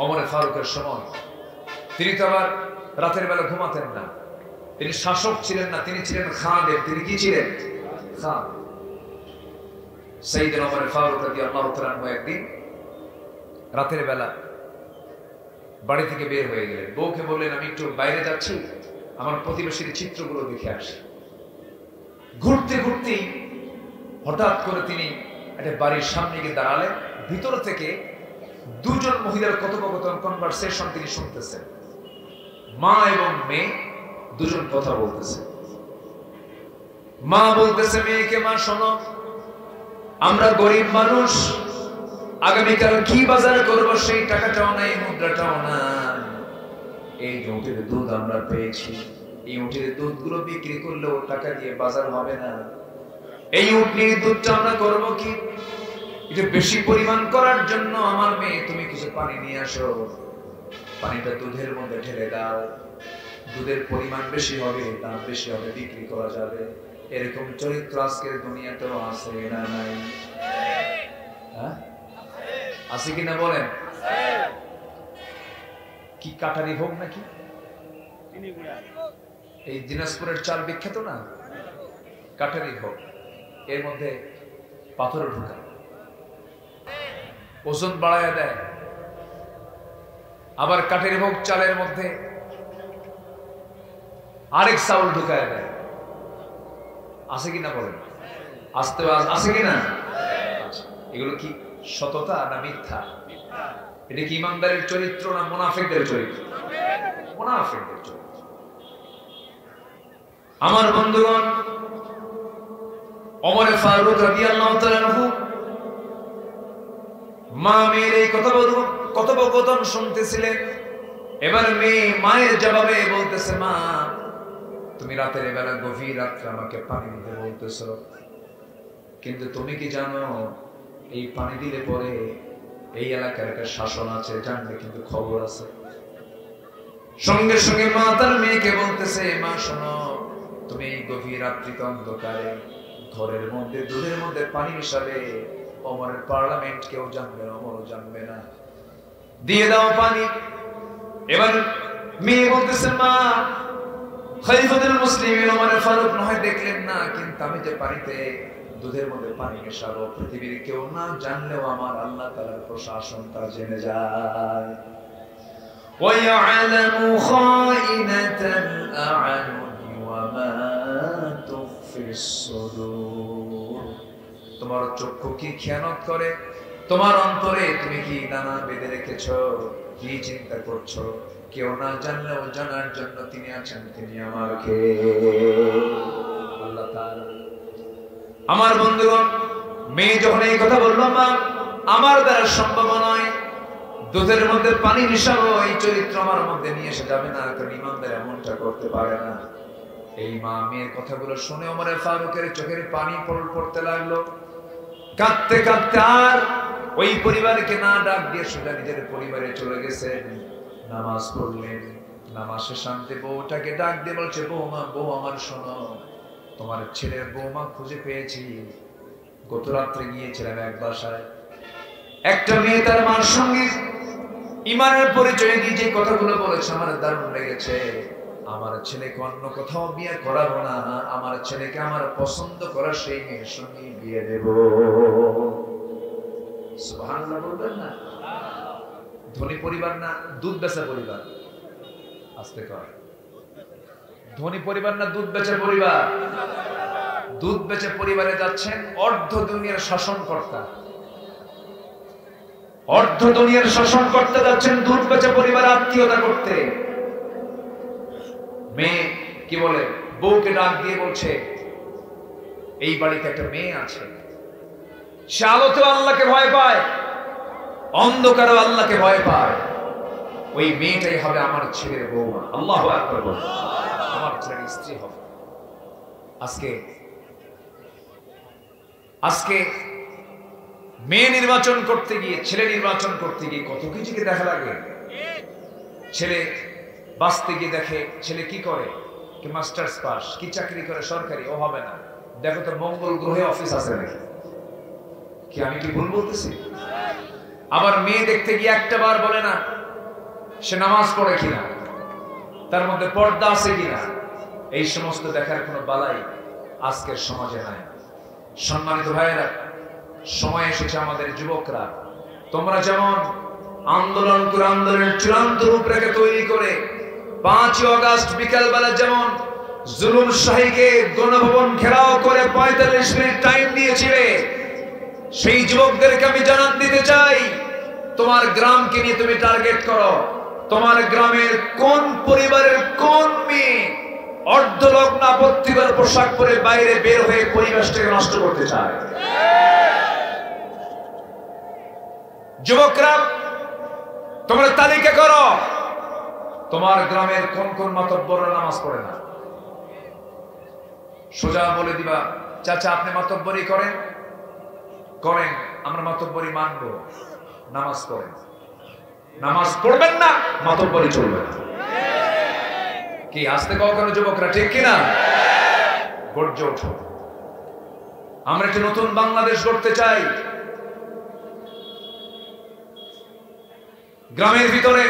ওমরে ফারুকের সময় তিনি তো আবার রাতের বেলা ঘুমাতেন না, তিনি শাসক ছিলেন না, তিনি ছিলেন খাদেম। তিনি কি ছিলেন? খান। সাইয়েদনা ওমর ফারুক রাদিয়াল্লাহু তাআলা আনহু একদিন রাতের বেলা বাড়ি থেকে বের হয়ে গেলেন। বউকে বললেন, আমি একটু বাইরে যাচ্ছি, আমার প্রতিবেশীর চিত্রগুলো দেখে আসি। ঘুরতে ঘুরতেই হঠাৎ করে তিনি একটা বাড়ির সামনে গিয়ে দাঁড়ালেন। ভিতর থেকে 2 জন মহিলার কথোপকথন, কনভারসেশন তিনি শুনতেছেন। মা এবং মেয়ে 2 জন কথা বলতেছে। মা বলতেছে মেয়েকে, মা শোনো, আমরা গরিব মানুষ, আগামীকাল কি বাজার করব সেই টাকাটাও নাই, মুদ্রাটাও না। এই উটের দুধ আমরা পেয়েছি, এই উটের দুধগুলো বিক্রি করলেও টাকা দিয়ে বাজার হবে না। এই উটের দুধটা আমরা করবো কি? এটা বেশি পরিমাণ করার জন্য আমার মেয়ে, তুমি কিছু পানি নিয়ে আসো, পানিটা দুধের মধ্যে ঢেলে দাও, দুধের পরিমাণ বেশি হবে, দাম বেশি হবে, বিক্রি করা যাবে। এরকম চরিত্র আজকের দুনিয়াতেও আছে না নাই? হ্যাঁ আছে কিনা বলেন? কি কাটারি ভোগ নাকি? এই দিনাজপুরের চাল বিখ্যাত না, কাটারি ভোগ। এর মধ্যে পাথর ঢুকায়, ওজন বাড়ায় দেয়। আবার কাটারি ভোগ চালের মধ্যে আরেক চাউল ঢুকায় দেয়। আছে কিনা বলেন? আছে কিনা? এগুলো কি সততা না মিথ্যা? এটা কি ইমানদারের চরিত্র না মুনাফিকদের চরিত্র? মুনাফিকদের চরিত্র। আমার বন্ধুগণ, ওমর ফারুক রাদিয়াল্লাহু তাআলা আনহু মা মেয়ের এই কথোপকথন শুনতেছিলেন। এবার মেয়ে মায়ের জবাবে বলতেছে, মা তুমি রাতের বেলা গভীর রাত্রে আমাকে পানি দিতে বলতেছো, কিন্তু তুমি কি জানো এই পানি দিলে পরে এই এলাকার একটা শাসন আছে, জানলে কিন্তু খবর আছে। সঙ্গে সঙ্গে মা তার মেয়েকে বলতেছে, মা শোনো, তুমি এই গভীর রাত্রিতে অন্ধকারে ঘরের মধ্যে দুধের মধ্যে পানি মিশাবে, ওমরের পার্লামেন্ট কেউ জানবে না, ওমরও জানবে না, দিয়ে দাও পানি। এবার মেয়ে বলতেছে, মা খলিফাতুল মুসলিমিন ওমর ফারুক নয় দেখলেন না, কিন্তু আমি যে পানিতে দুধের মধ্যে পানি মেশাবো পৃথিবীর কেউ না জানলেও আমার আল্লাহ তাআলার প্রশাসন তা জেনে যায়। ওয়ায়ালামু খাইনাতাল আ'য়ুনি ওয়া মা তুখফিস সুদূর। তোমার চক্ষু কি খেয়ানত করে, তোমার অন্তরে তুমি কি দানা বেঁধে রেখেছো, কি চিন্তা করছো, কেউ না জানলেও জানার জন্য তিনি আছেন, তিনি আমার কে? আল্লাহ তাআলা। আমার বন্ধুগণ, মেয়ে যখন এই কথা বললো, মা আমার দ্বারা সম্ভব নয়, দুধের মধ্যে পানি মিশাবো এই চরিত্র আমার মধ্যে নিয়ে এসে যাবে না, কারণ ইমানদার এমনটা করতে পারে না। এই মা মেয়ের কথাগুলো শুনে ওমর ফারুকের চোখের পানি পড়তে লাগলো। কাঁদতে কাঁদতে আর ওই পরিবারকে না ডাক দিয়ে সোজা নিজের পরিবারে চলে গেছেন। নামাজ পড়লেন, নামাজ শেষে বউটাকে ডাক দিয়ে বলছে, বৌমা, বউ আমার শোনো, তোমার ছেলের বৌমা খুঁজে পেয়েছি। গত রাত্রে গিয়েছিলাম এক বাসায়, একটা মেয়ে তার মার সঙ্গে ইমানের পরিচয় দিয়ে যে কথাগুলো বলেছে আমার দারুণ লেগেছে। আমার ছেলেকে অন্য কোথাও বিয়ে করাবো না, আমার ছেলেকে আমার পছন্দ করা সেই মেয়ের সঙ্গে বিয়ে দেব। সুবহানাল্লাহ বলবেন না? ধনী পরিবার না দুধ বেচা পরিবার? আস্তে কর। ধনী পরিবার না দুধ বেচা পরিবার? দুধ বেচে পরিবারে যাচ্ছেন অর্ধ দুনিয়ার শাসনকর্তা, অর্ধ দুনিয়ার শাসন করতে যাচ্ছেন দুধ বেচে পরিবার আত্মীয়তা করতে। মেয়ে কি বলে, বউকে ডাক দিয়ে বলছে, এই বাড়িতে একটা মেয়ে আছে, সে আলোতেও আল্লাহকে ভয় পায়, অন্ধকারেও আল্লাহকে ভয় পায়, ওই মেয়েটাই হবে আমার ছেলের বৌমা। আল্লাহু আকবার বলুন। আমার ছেলের স্ত্রী হবে। আজকে মেয়ে নির্বাচন করতে গিয়ে, ছেলে নির্বাচন করতে গিয়ে কত কিছুকে দেখা লাগে। ছেলে বাঁচতে গিয়ে দেখে ছেলে কি করে, কি মাস্টার্স পাস, কি চাকরি করে সরকারি, ও হবে না, দেখো তো মঙ্গল গ্রহে অফিস আছে নাকি। কি আমি কি ভুল বলতেছি? আবার মেয়ে দেখতে গিয়ে একটা বার বলে না সে নামাজ পড়ে কিনা, তার মধ্যে পর্দা আছে কিনা। এই সমস্ত দেখার কোনো বালাই আজকের সমাজে নাই। সম্মানিত ভাইয়েরা, সময় এসেছে আমাদের যুবকরা, তোমরা যেমন আন্দোলন করে আন্দোলনের চূড়ান্ত রূপরেখা তৈরি করে 5 আগস্ট বিকাল বেলা যেমন জুলুম শাহীকে গণভবন ঘেরাও করে 45 মিনিট টাইম দিয়েছিলে, সেই যুবকদেরকে আমি জানান দিতে চাই, তোমার গ্রামকে নিয়ে তুমি টার্গেট করো। তোমার গ্রামের কোন পরিবারের কোন মেয়ে অর্ধলগ্ন আপত্তিকর পোশাক পরে বাইরে বের হয়ে পরিবেশটাকে নষ্ট করতে চায়? যুবকরা, তোমরা তালিকা করো, তোমার গ্রামের কোন কোন মাতব্বররা নামাজ পড়ে না। সোজা বলে দিবা, চাচা আপনি মাতব্বরি করেন, আমরা মাতব্বরি মানবো, নামাজ পড়েন। নামাজ পড়বেন না, মাতব্বরি চলবে না। কি আসতে কখনো যুবকরা, ঠিক কিনা? গর্জে ওঠো। আমরা একটি নতুন বাংলাদেশ গড়তে চাই, গ্রামের ভিতরে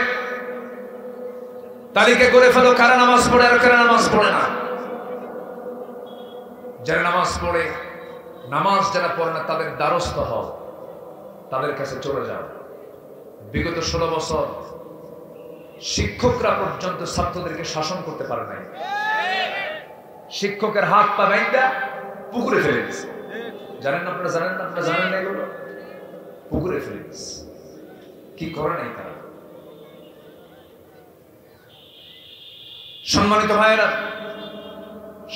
তালিকা করে ফেলো কারা নামাজ পড়ে আর কারা নামাজ পড়ে না। যারা নামাজ পড়ে, নামাজ যারা পড়ে না তাদের দ্বারস্থ হও, তাদের কাছে চলে যাও। বিগত 16 বছর শিক্ষকরা পর্যন্ত ছাত্রদেরকে শাসন করতে পারে নাই। শিক্ষকের হাত পা বাইন্দা পুকুরে ফেলে দিচ্ছে। জানেন না আপনারা? জানেন না? আপনারা জানেন না? এগুলো পুকুরে ফেলে দিচ্ছে। কি করে নাই তারা? সম্মানিত ভাইয়েরা,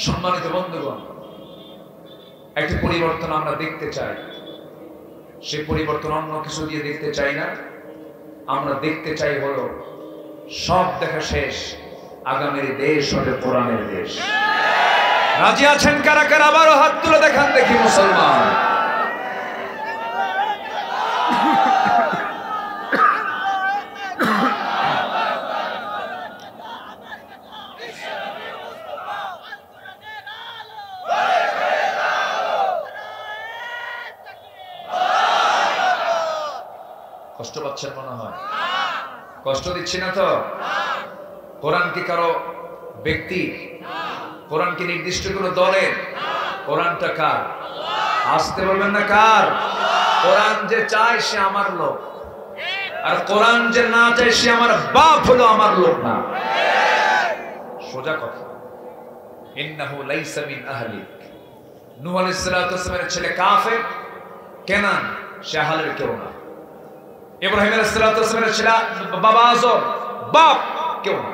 সম্মানিত বন্ধুগণ, একটি পরিবর্তন আমরা দেখতে চাই। সেই পরিবর্তন অন্য কিছু দিয়ে দেখতে চাই না। আমরা দেখতে চাই হলো সব দেখা শেষ, আগামীর দেশ হবে কোরআনের দেশ। রাজি আছেন কারা কারা? আবারও হাত তুলে দেখান দেখি মুসলমান। কষ্ট পাচ্ছেন মনে হয়? কষ্ট দিচ্ছি না তো? কোরআন কি কারো ব্যক্তি? কোরআন কি নির্দিষ্ট কোনো দলের? কোরআনটা কার? আসতে বলবেন না কার? কোরআন যে চায় সে আমার লোক, আর কোরআন যে না চায় সে আমার বাপ হলো আমার লোক না। সোজা কথা। ইন্নাহু লাইসা মিন আহলিক। নূহ আলাইহিস সালাতু ওয়াস সালামের ছেলে কাফের, কেনান, সে আহলের কেউ না। ইব্রাহিম আলাইহিস সালাতু ওয়াস সালামের ছেলে বাবা আজর, বাপ কেউ না।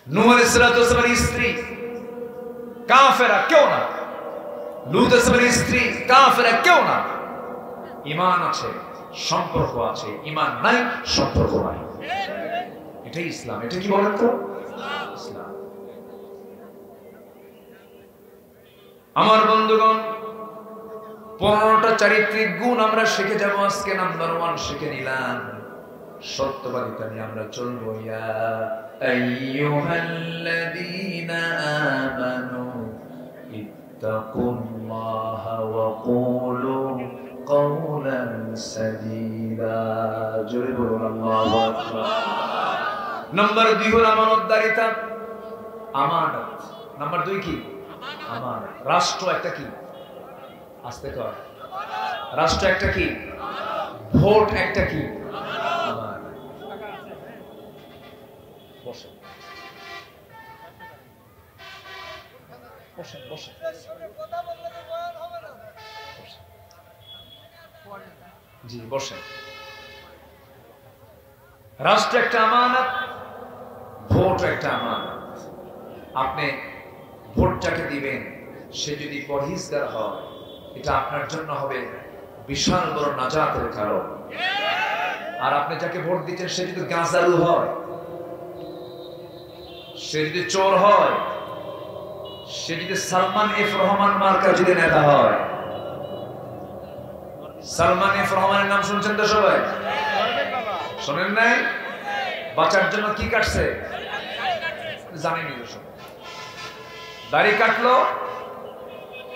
নূহ আলাইহিস সালাতু ওয়াস সালামের স্ত্রী কাফেরা, কেউ না। লূত আলাইহিস সালামের স্ত্রী কাফেরা, কেউ না। ঈমান আছে, সম্পর্ক আছে, ঈমান নাই, সম্পর্ক নাই। এটাই ইসলাম। এটা কি বলেন তো? ইসলাম। আমার বন্ধুগণ, 15টা চারিত্রিক গুণ আমরা শিখে যাব আজকে। নাম্বার 1 শিখে নিলাম, সত্যবাদিতা নিয়ে আমরা চলবো। ইয়া আইয়ুহাল্লাযীনা আমানু ইত্তাকুল্লাহা ওয়া কুলু কাওলান সাদীদা। জোরে বলুন আল্লাহু আকবার। নাম্বার 2 হলো আমানতদারিতা, আমানত। নাম্বার 2 কি? আমানত। রাষ্ট্র একটা কি? আস্তে কর। রাষ্ট্র একটা কি? ভোট একটা কি? বসেন বসেন বসেন। জি বসেন। রাষ্ট্র একটা আমানত, ভোট একটা আমানত। আপনি ভোটটাকে দিবেন, সে যদি পরহেজগার হয়, এটা আপনার জন্য হবে বিশাল বড় নাজাতের কারণ। আর আপনি যাকে ভোট দিচ্ছেন সে যদি গাঁজালু হয়, সে যদি চোর হয়, সে যদি সালমান এফ রহমান মার্কা যদি নেতা হয়। সালমান এফ রহমানের নাম শুনছেন তো সবাই? শোনেন নাই? বাঁচার জন্য কি কাটছে জানেন? দাড়ি কাটলো,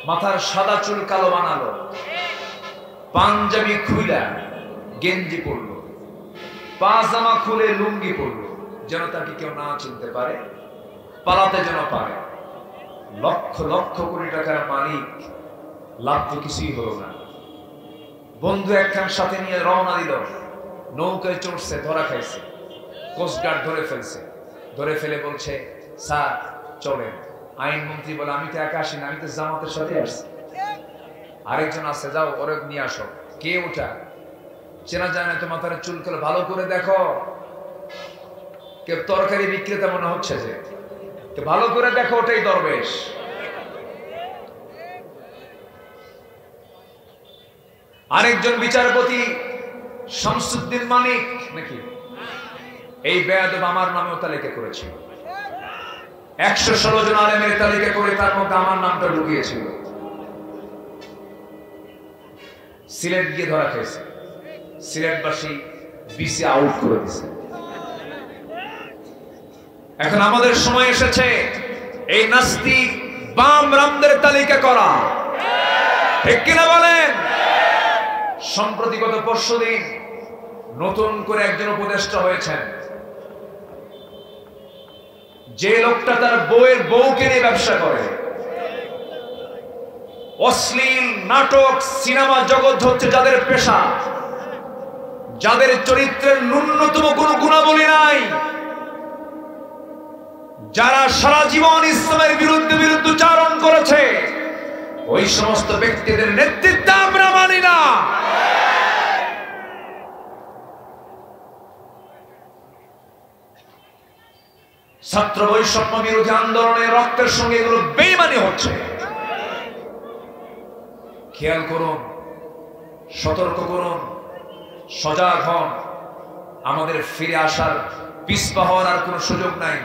মাথার সাদা চুল কালো বানালো, পাঞ্জাবি খুইলা গেঞ্জি পরলো, পাজামা খুলে লুঙ্গি পরলো, যেন তাকে কেউ না চিনতে পারে, পালাতে যেন পারে। লক্ষ লক্ষ কোটি টাকার মালিক, লাভ তো কিছুই হলো না। বন্ধু একখান সাথে নিয়ে রওনা দিল, নৌকায় চড়ছে, ধরা খাইছে, কোস্টগার্ড ধরে ফেলছে। ধরে ফেলে বলছে, স্যার চলেন। আইনমন্ত্রী বলে, আমি তো একা আসি না, আমি তো জামাতের সাথে আসছি। আরেকজন আছে, যাও ওরে নিয়ে আসো। কে ওটা? চেনা যায় না তো, মাথার চুল করে ভালো করে দেখো। কেউ তরকারি বিক্রেতা মনে হচ্ছে যে, ভালো করে দেখো, ওটাই দরবেশ। আরেকজন বিচারপতি শামসুদ্দিন মানিক নাকি, এই বেয়াদব আমার নামেও তালিকা করেছিল। 116 জন আলেমের তালিকা করে তার মধ্যে আমার নামটা ঢুকিয়েছিল। সিলেট গিয়ে ধরা খেয়েছে, সিলেটবাসী বিসি আউট করে দিয়েছে। এখন আমাদের সময় এসেছে এই নাস্তিক বাম রামদের তালিকা করা। ঠিক কিনা বলেন? সম্প্রতি গত পরশুদিন নতুন করে একজন উপদেষ্টা হয়েছেন, যে লোকটা তার বউয়ের বউকে নিয়ে ব্যবসা করে। অশ্লীল নাটক, সিনেমা জগৎ হচ্ছে যাদের পেশা, যাদের চরিত্রের ন্যূনতম কোনো গুণাবলী নাই, যারা সারা জীবন ইসলামের বিরুদ্ধচারণ করেছে, ওই সমস্ত ব্যক্তিদের নেতৃত্ব আমরা মানি না। ছাত্র বৈষম্য বিরোধী আন্দোলনে রক্তের সঙ্গে এগুলো বেঈমানি হচ্ছে। খেয়াল করুন, সতর্ক করুন, সজাগ হন। আমাদের ফিরে আসার, পিছপা হওয়ার আর কোনো সুযোগ নাই।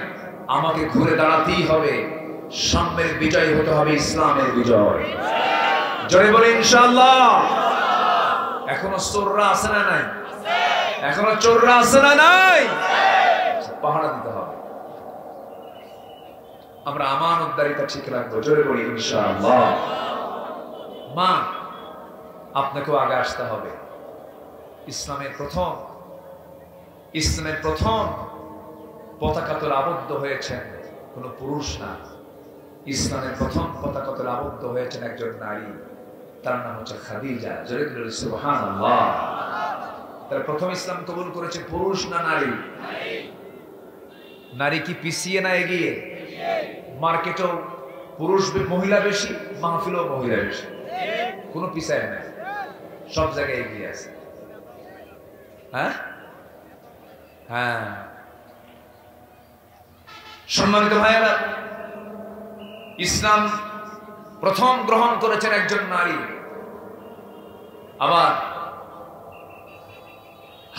আমাকে ঘুরে দাঁড়াতেই হবে। সাম্যের বিজয় হতে হবে, ইসলামের বিজয়। জোরে বলে ইনশাআল্লাহ। এখনো চোররা আছে না নাই? এখনো চোররা আছে না নাই? পাহারা দিতে হবে। আমরা আমানতদারিতা ঠিক রাখবো। জোরে বলি ইনশাআল্লাহ। মা, আপনাকেও আগে আসতে হবে। ইসলামের প্রথম পতাকা তোলে আবদ্ধ হয়েছেন কোন পুরুষ না। ইসলামের প্রথম পতাকা তোলে আবদ্ধ হয়েছেন একজন নারী, তার নাম হচ্ছে খাদিজা। জোরে বলি সুবহানাল্লাহ। তার প্রথম ইসলাম কবুল করেছে পুরুষ না নারী? নারী কি পিছিয়ে না এগিয়ে? মার্কেটেও পুরুষ মহিলা বেশি, মাহফিলেও মহিলা বেশি, কোনো পিছায় নাই, সব জায়গায় এগিয়ে আছে। হ্যাঁ হ্যাঁ, সম্মানিত ভাইয়েরা, ইসলাম প্রথম গ্রহণ করেছেন একজন নারী। আবার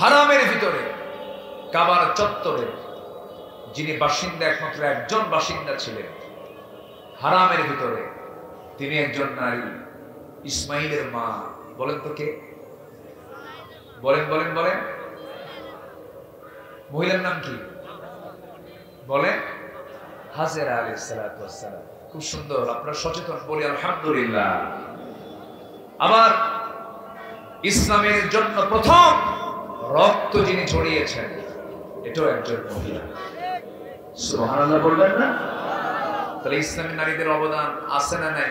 হারামের ভিতরে, কাবার চত্বরে যিনি বাসিন্দা, একমাত্র একজন বাসিন্দা ছিলেন হারামের ভিতরে, তিনি একজন নারী, ইসমাইলের মা। বলেন তো কে? বলেন বলেন বলেন। মহিলার নাম কি? বলেন। হাজেরা আলাইহিস সালাতু ওয়াস সালাম। খুব সুন্দর, আপনারা সচেতন, বলি আলহামদুলিল্লাহ। আবার ইসলামের জন্য প্রথম রক্ত যিনি ছড়িয়েছেন, এটাও একজন মহিলা। সুবহানাল্লাহ বলবেন না? তাহলে ইসলামী নারীদের অবদান আছে না নাই?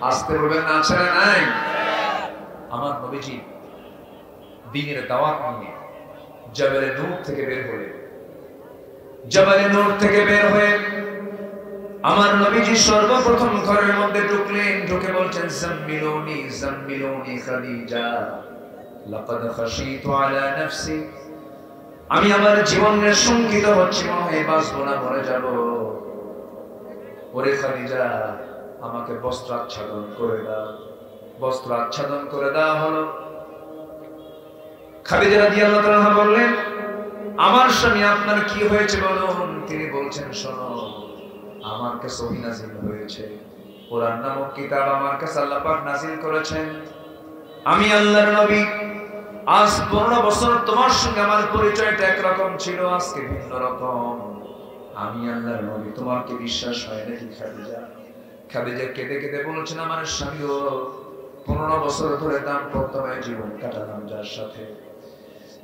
আসতে বলবেন না, আছে না নাই? আমার নবীজি দ্বীনের দাওয়াত নিয়ে জাবালে নূর থেকে বের হয়ে আমার নবীজি সর্বপ্রথম ঘরের মধ্যে ঢুকলেন। ঢুকে বলছেন, জাম্মিলুনি জাম্মিলুনি খাদিজা, লাকাদ খাশিতু আলা নাফসি, আমি আমার জীবনের শঙ্কিত হচ্ছি, মনে হয় বাঁচবো না, মরে যাব। ওরে খাদিজা, আমাকে বস্ত্র আচ্ছাদন করে দাও। বস্ত্র আচ্ছাদন করে দেওয়া হলো। খাদিজা রাদিয়াল্লাহু তাআলা বললেন, আমার স্বামী, আপনার কি হয়েছে বলুন। তিনি বলছেন, শোনো, আমার কাছে ওহী নাযিল হয়েছে, কোরআন নামক কিতাব আমার কাছে আল্লাহ পাক নাযিল করেছেন। আমি আল্লাহর নবী, আজ 15 বছর তোমার সঙ্গে আমার পরিচয়টা একরকম ছিল, আজকে ভিন্ন রকম। আমি আল্লাহর নবী, তোমার কি বিশ্বাস হয় নাকি খাদিজা? খাদিজা কেঁদে কেঁদে বলছেন, আমার স্বামীও 15 বছর ধরে দাম্পত্যময় জীবন কাটালাম যার সাথে,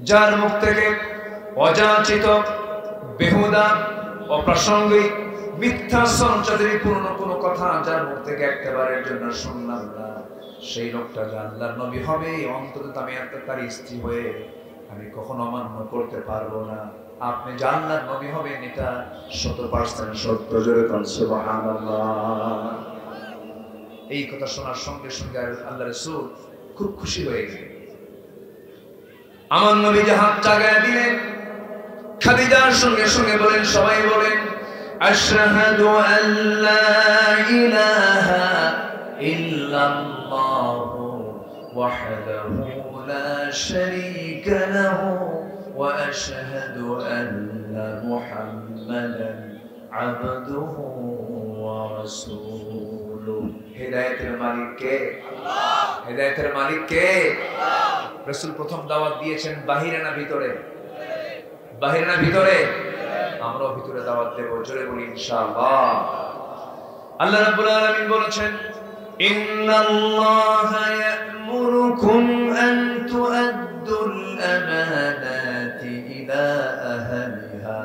যার মুখ থেকে অযাচিত, বেহুদা, অপ্রাসঙ্গিক, মিথ্যা সঞ্চারিপূর্ণ কোনো কথা যার মুখ থেকে একেবারের জন্য শুনলাম না, সেই লোকটা যে আল্লাহর নবী হবে, অন্তত আমি তার স্ত্রী হয়ে আমি কখনো অমান্য করতে পারবো না। আপনি যে আল্লাহর নবী হবেন, এটা 100% সত্য। জোরে বলুন সুবহানাল্লাহ। এই কথা শোনার সঙ্গে সঙ্গে আল্লাহ রাসূল খুব খুশি হয়ে গেলেন। আমার নবী যে হাত চাগায় দিলেন, খাদিজার সঙ্গে সঙ্গে বলেন, সবাই বলেন, আশহাদু আল্লা ইলাহা ইল্লাল্লাহু ওয়াহদাহু লা শারীকা লাহু ওয়া আশহাদু আন্না মুহাম্মাদান আবদুহু ওয়া রাসূলুহু। হিদায়াতের মালিক কে? আল্লাহ। হিদায়াতের মালিক কে? আল্লাহ। রাসূল প্রথম দাওয়াত দিয়েছেন বাহিরে না ভিতরে? বাহিরে না ভিতরে? আমরাও ভিতরে দাওয়াত দেব। জোরে বলি ইনশাআল্লাহ। আল্লাহ রাব্বুল আলামিন বলেছেন, ইন্নাল্লাহা يأمركم أن تؤدوا الأمانات إلى أهلها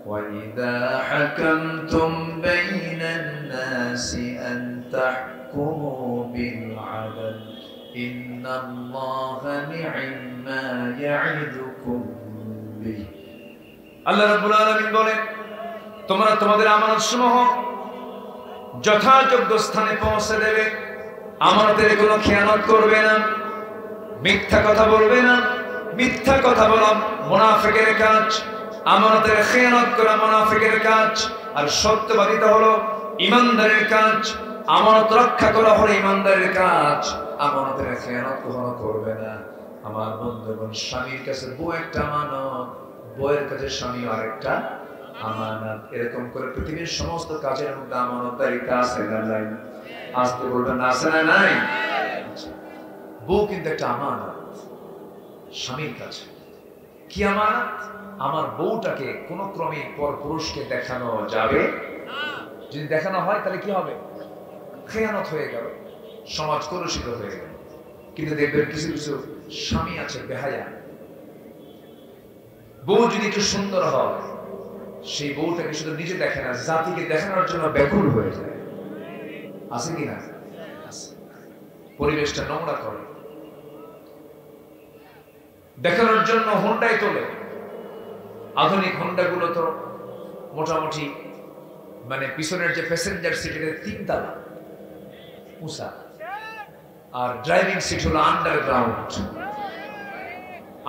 وإذا حكمتم بين الناس أن تحكموا بالعدل إن الله نعم ما يعظكم به আল্লাহ রাব্বুল আলামিন বলেন তোমরা তোমাদের আমানতসমূহ যথাযোগ্য স্থানে পৌঁছে দেবে আমানতের কোনো খেয়ানত করবে না মিথ্যা কথা বলবে না মিথ্যা কথা বলা মুনাফিকের কাজ আমানতের খেয়ানত করা মুনাফিকের কাজ আর সত্যবাদিতা হলো ঈমানদারের কাজ আমানত রক্ষা করা হলো ঈমানদারের কাজ আমানতের খেয়ানত কখনো করবে না আমার বন্ধুগণ স্বামীর কাছে বউ একটা আমানত বউয়ের কাছে স্বামী আরেকটা আমানত এরকম করে পৃথিবীর সমস্ত কাজের মধ্যে আমানতদারিতা আছে না নাই আসতে বলবেন না আছে না নাই বউ কিন্তু একটা আমানত স্বামীর কাছে কি আমানত আমার বউটাকে কোন ক্রমে পর পুরুষকে দেখানো যাবে যদি দেখানো হয় তাহলে কি হবে খেয়ানত হয়ে গেল সমাজ কলুষিত হয়ে গেল কিন্তু দেখবেন কিছু কিছু স্বামী আছে বেহায়া বউ যদি একটু সুন্দর হয় সেই বউটাকে শুধু নিজে দেখে না জাতিকে দেখানোর জন্য ব্যাকুল হয়ে যায় আছে কিনা পরিবেশটা নোংরা করে দেখানোর জন্য হোন্ডায় তোলে আধুনিক হোন্ডা গুলো তো মোটামুটি মানে পিছনের যে প্যাসেঞ্জার সিট এর 3 তলা উঁচা আর ড্রাইভিং সিট হলো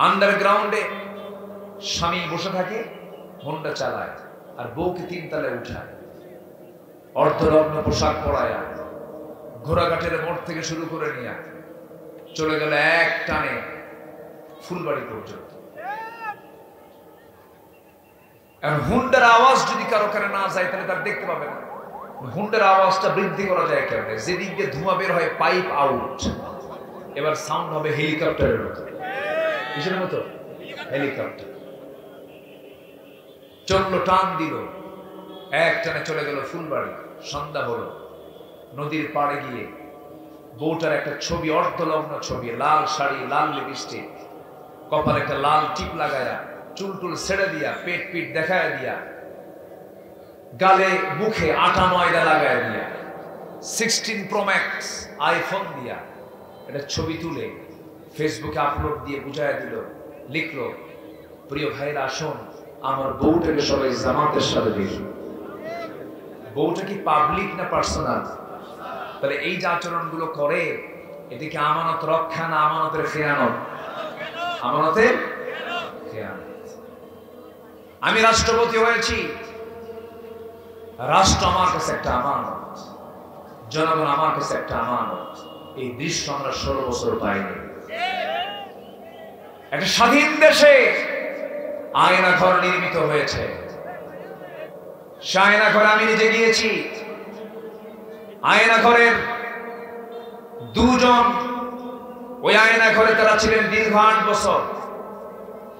আন্ডারগ্রাউন্ডে স্বামী বসে থাকে হোন্ডা চালায় আর বউকে 3 তলায় উঠায় অর্ধনগ্ন পোশাক পরায় ঘোড়াঘাটের মোড় থেকে শুরু করে নিয়ে চলে গেল এক টানে ফুলবাড়ি পর্যন্ত আর হুন্ডার আওয়াজ যদি কারো কানে না যায় তাহলে তার দেখতে পাবে না হুন্ডার আওয়াজটা বৃদ্ধি করা যায় কেমনে যেদিক দিয়ে ধোঁয়া বের হয় পাইপ আউট এবার সাউন্ড হবে হেলিকপ্টারের মতো কিসের মতো হেলিকপ্টার চললো টান দিল এক টানে চলে গেল ফুলবাড়ি সন্ধ্যা হলো নদীর পাড়ে গিয়ে বউটার একটা ছবি অর্ধলগ্ন ছবি লাল শাড়ি লাল লিপস্টিক কপালে একটা লাল টিপ লাগায়া চুল টুল ছেড়ে দিয়া পেট পিট দেখায় দিয়া গালে মুখে আটা ময়দা লাগায় দিয়া 16 Pro Max আইফোন দিয়া এটা ছবি তুলে ফেসবুকে আপলোড দিয়ে বুঝায় দিল লিখলো প্রিয় ভাইরা আসুন আমার বউটাকে সবাই জামাতের সাথে দেখি বউটা কি পাবলিক না পার্সোনাল তাহলে এই যে আচরণগুলো করে এটা কি আমানত রক্ষা না আমানতের খেয়ানত আমানতের খেয়ানত আমি রাষ্ট্রপতি হয়েছি রাষ্ট্র আমার কাছে একটা আমানত জনগণ আমার কাছে একটা আমানত এই দৃশ্য আমরা 16 বছর পাইনি একটা স্বাধীন দেশে আয়না ঘর নির্মিত হয়েছে সে আয়না ঘরে আমি নিজে গিয়েছি আয়না ঘরের দুজন ওই আয়না ঘরে তারা ছিলেন দীর্ঘ 8 বছর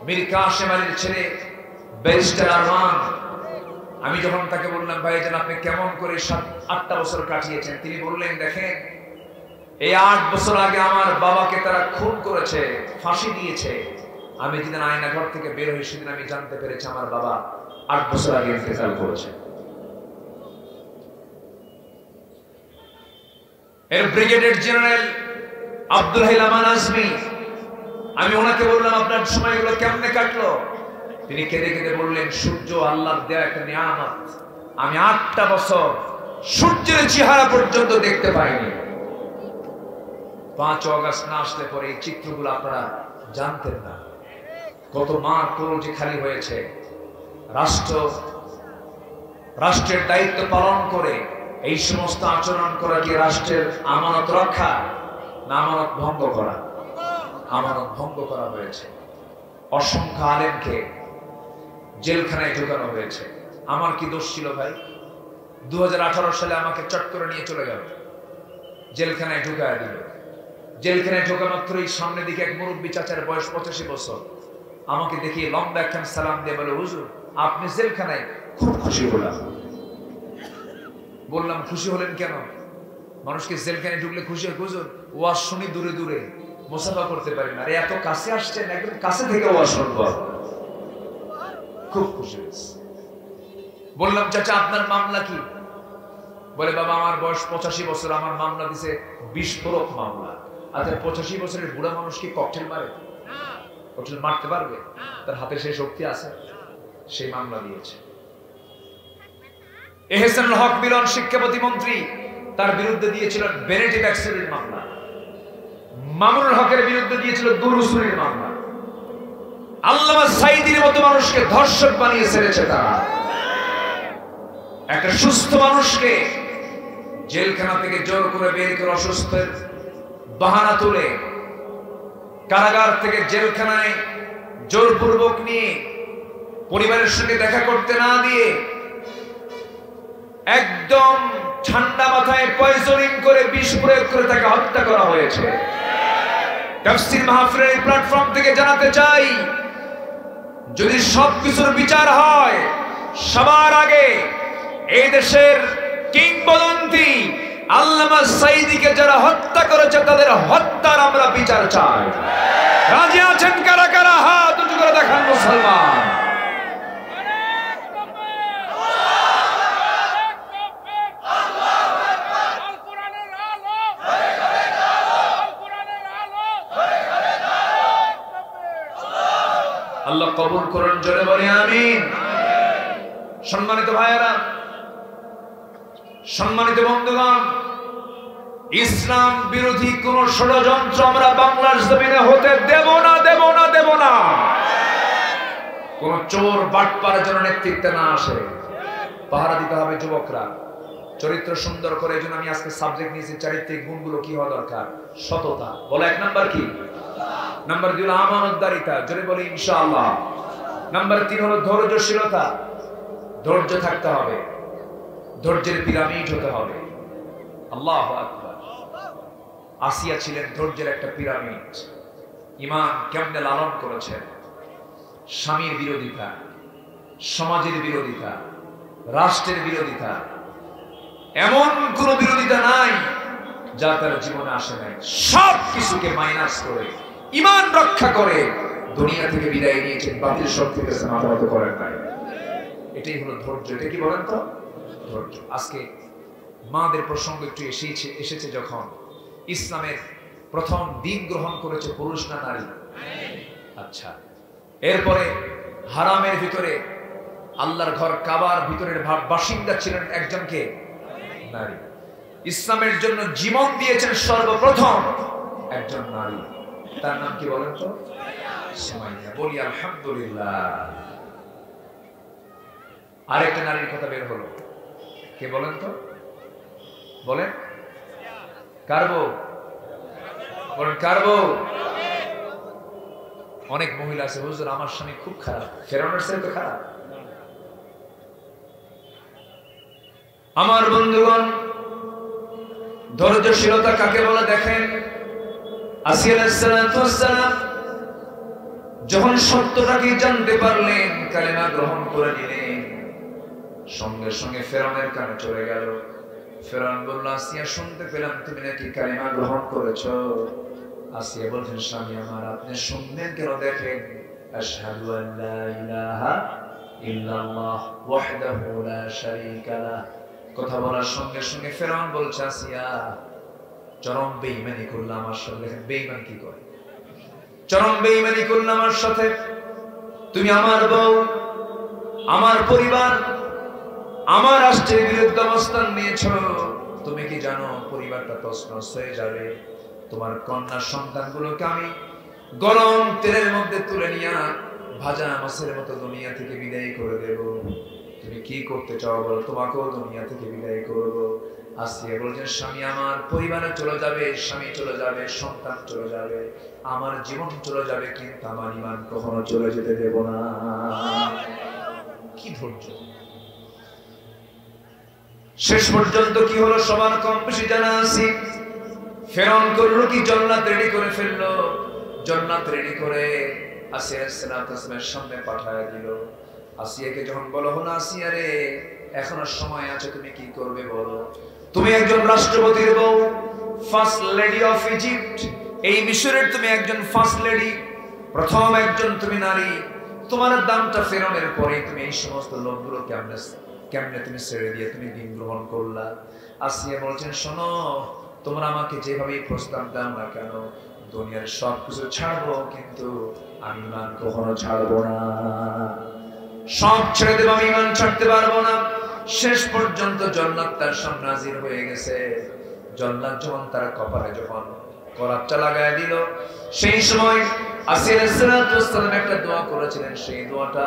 মীর কাসেম আলীর ছেলে ব্যারিস্টার আরমান আমি যখন তাকে বললাম ভাইজান আপনি কেমন করে 7-8টা বছর কাটিয়েছেন তিনি বললেন দেখেন এই 8 বছর আগে আমার বাবাকে তারা খুন করেছে ফাঁসি দিয়েছে আমি যেদিন আয়না ঘর থেকে বের হই সেদিন আমি জানতে পেরেছি আমার বাবা 8 বছর আগে ইন্তেকাল করেছে এর ব্রিগেডিয়ার জেনারেল আব্দুল হাই আমান আজমি আমি ওনাকে বললাম আপনার সময়গুলো কেমনে কাটলো তিনি কেঁদে কেঁদে বললেন সূর্য আল্লাহর দেয়া একটা নিয়ামত আমি 8টা বছর সূর্যের চেহারা পর্যন্ত দেখতে পাইনি 5 আগস্ট না আসলে পরে এই চিত্রগুলো আপনারা জানতেন না কত মার কোলটি খালি হয়েছে রাষ্ট্রের দায়িত্ব পালন করে এই সমস্ত আচরণ করা কি রাষ্ট্রের আমানত রক্ষা না আমানত ভঙ্গ করা আমানত ভঙ্গ করা হয়েছে অসংখ্য আলেমকে জেলখানায় ঢোকানো হয়েছে আমার কি দোষ ছিল ভাই 2018 সালে আমাকে চট করে নিয়ে চলে গেল জেলখানায় ঢোকায় দিল জেলখানায় ঢোকা মাত্রই সামনে দিকে এক মুরব্বী চাচার বয়স 85 বছর আমাকে দেখিয়ে লম্বা একখান সালাম দিয়ে বলে হুজুর আপনি জেলখানায় খুব খুশি হলাম বললাম খুশি হলেন কেন মানুষকে জেলখানে ঢুকলে খুশি হয়, হুজুর ওয়াজ শুনি দূরে দূরে, মুসাফা করতে পারি না, আরে এত কাছে আসছেন, একদম কাছে থেকে ওয়াজ শুনবো। খুব খুশি হয়েছে। বললাম চাচা আপনার মামলা কি? বলে বাবা আমার বয়স 85 বছর, আমার মামলা দিছে বিস্ফোরক মামলা। আচ্ছা 85 বছরের বুড়া মানুষ কি ককটেল মারে? ককটেল মারতে পারবে? তার হাতে সেই শক্তি আছে? সেই মামলা দিয়েছে। এহসানুল হক মিলন শিক্ষা প্রতিমন্ত্রী, তার বিরুদ্ধে দিয়েছিল বেনেটি ব্যাক্সেলের মামলা। মামুনুল হকের বিরুদ্ধে দিয়েছিল গরু চুরির মামলা। আল্লামা সাঈদীর মতো মানুষকে ধর্ষক বানিয়ে ছেড়েছে তারা। একটা সুস্থ মানুষকে জেলখানা থেকে জোর করে বের করে অসুস্থের বাহানা তুলে কারাগার থেকে জেলখানায় জোরপূর্বক নিয়ে পরিবারের সঙ্গে দেখা করতে না দিয়ে একদম ঠান্ডা মাথায় পয়জনিং করে বিষ প্রয়োগ করে তাকে হত্যা করা হয়েছে। তাফসীর মাহফিলের প্ল্যাটফর্ম থেকে জানাতে চাই, যদি সবকিছুর বিচার হয়, সবার আগে এই দেশের কিংবদন্তি আল্লামা সাঈদীকে যারা হত্যা করেছে তাদের হত্যার আমরা বিচার চাই। রাজি আছেন কারা কারা? হাত উঁচু করে দেখান মুসলমান। আল্লাহ কবুল করুন, জোরে বলি আমিন। সম্মানিত ভাইয়েরা, সম্মানিত বন্ধুগণ, ইসলাম বিরোধী কোন ষড়যন্ত্র আমরা বাংলার জমিনে হতে দেব না, দেব না, দেব না। কোন চোর বাটপার যেন নেতৃত্বে না আসে। পাহারা দিতে হবে যুবকরা, চরিত্র সুন্দর করে। এই জন্য আমি আজকে সাবজেক্ট নিয়েছি চারিত্রিক গুণগুলো কি হওয়া দরকার। সততা, বলো 1 নাম্বার কি? নাম্বার 2 হলো আমানতদারিতা, জোরে বলি ইনশাআল্লাহ। নাম্বার 3 হলো ধৈর্যশীলতা, ধৈর্য থাকতে হবে, ধৈর্যের পিরামিড হতে হবে। আল্লাহু আকবার। আসিয়া ছিলেন ধৈর্যের একটা পিরামিড। ঈমান কেমনে লালন করেছেন। স্বামীর বিরোধিতা, সমাজের বিরোধিতা, রাষ্ট্রের বিরোধিতা, এমন কোন বিরোধিতা নাই যা তার জীবনে আসে নাই। সব কিছুকে মাইনাস করে ঈমান রক্ষা করে দুনিয়া থেকে বিদায় নিয়েছেন, বাতিল শক্তির কাছে মাথা নত করেন নাই। এটাই হলো ধৈর্য। এটা কি বলেন তো? ধৈর্য। আজকে মাদের প্রসঙ্গ একটু এসেছে, যখন ইসলামের প্রথম দিন গ্রহণ করেছে পুরুষ না নারী? আচ্ছা, এরপরে হারামের ভিতরে আল্লাহর ঘর কাবার ভিতরের বাসিন্দা ছিলেন একজনকে নারী। ইসলামের জন্য জীবন দিয়েছেন সর্বপ্রথম একজন নারী। তার নাম কি বলেন তো? সুমাইয়া। বলি আলহামদুলিল্লাহ। আরেকটা নারীর কথা বের হলো, কে বলেন তো? বলেন কারবো, বলেন কারবো। অনেক মহিলা আছে, হুজুর আমার স্বামী খুব খারাপ। ফেরাউনের চেয়ে তো খারাপ। আমার বন্ধুগণ, ধৈর্যশীলতা কাকে বলে দেখেন। আসিয়া আলাইহিস সালাম যখন সত্যটাকে জানতে পারলেন, কালেমা গ্রহণ করে নিলেন, সঙ্গে সঙ্গে ফেরাউনের কানে চলে গেল। ফেরাউন বলল, আসিয়া শুনতে পেলাম তুমি নাকি কালেমা গ্রহণ করেছো। আসিয়া বলছেন, স্বামী আমার আপনি শুনলেন কেন? দেখেন, আশহাদু আল্লা ইলাহা ইল্লাল্লাহ ওয়াহদাহু লা শারীকা লাহ। কথা বলার সঙ্গে সঙ্গে ফেরাউন বলছে, আসিয়া চরম বেঈমানি করলাম আমার সাথে। দেখেন বেঈমান কি করে। চরম বেঈমানি করলাম আমার সাথে। তুমি আমার বউ, আমার পরিবার, আমার রাষ্ট্রের বিরুদ্ধে অবস্থান নিয়েছ। তুমি কি জানো পরিবারটা তছনছ হয়ে যাবে। তোমার কন্যা সন্তানগুলোকে আমি গরম তেলের মধ্যে তুলে নিয়ে ভাজা মাছের মতো দুনিয়া থেকে বিদায় করে দেব। তুমি কি করতে চাও বলো, তোমাকেও দুনিয়া থেকে বিদায় করব। আসিয়া বলছেন, স্বামী আমার পরিবারে চলে যাবে, স্বামী চলে যাবে, সন্তান চলে যাবে, আমার জীবন চলে যাবে, কিন্তু আমার ঈমান কখনো চলে যেতে দেব না। কি ধৈর্য। শেষ পর্যন্ত কি হলো সবার কম বেশি জানা আছে। ফেরাউন করলো কি, জান্নাত রেডি করে ফেললো। জান্নাত রেডি করে আসিয়া সালামের সামনে পাঠায় দিল। আসিয়াকে যখন বলো হলো, আসিয়া রে এখনো সময় আছে, তুমি কি করবে বলো। তুমি একজন রাষ্ট্রপতির বউ, ফার্স্ট লেডি অফ ইজিপ্ট, এই মিশরের তুমি একজন ফার্স্ট লেডি, প্রথম একজন তুমি নারী। তোমার দামটা ফেরানোর পরে তুমি এই সমস্ত লোকগুলো কেমনে তুমি ছেড়ে দিয়ে তুমি দিন গ্রহণ করলা। আসিয়া বলছেন, শোনো, তোমরা আমাকে যেভাবে প্রস্তাব দাও না কেন, দুনিয়ার সবকিছু ছাড়বো, কিন্তু আমি ইমান কখনো ছাড়বো না। সব ছেড়ে দেবো, আমি ইমান ছাড়তে পারবো না। শেষ পর্যন্ত জান্নাত তার সামনে হাজির হয়ে গেছে। জান্নাত যখন তার কপালে যখন করাতটা লাগায় দিল, সেই সময় আসিয়া আলাইহিস সালাম একটা দোয়া করেছিলেন। সেই দোয়াটা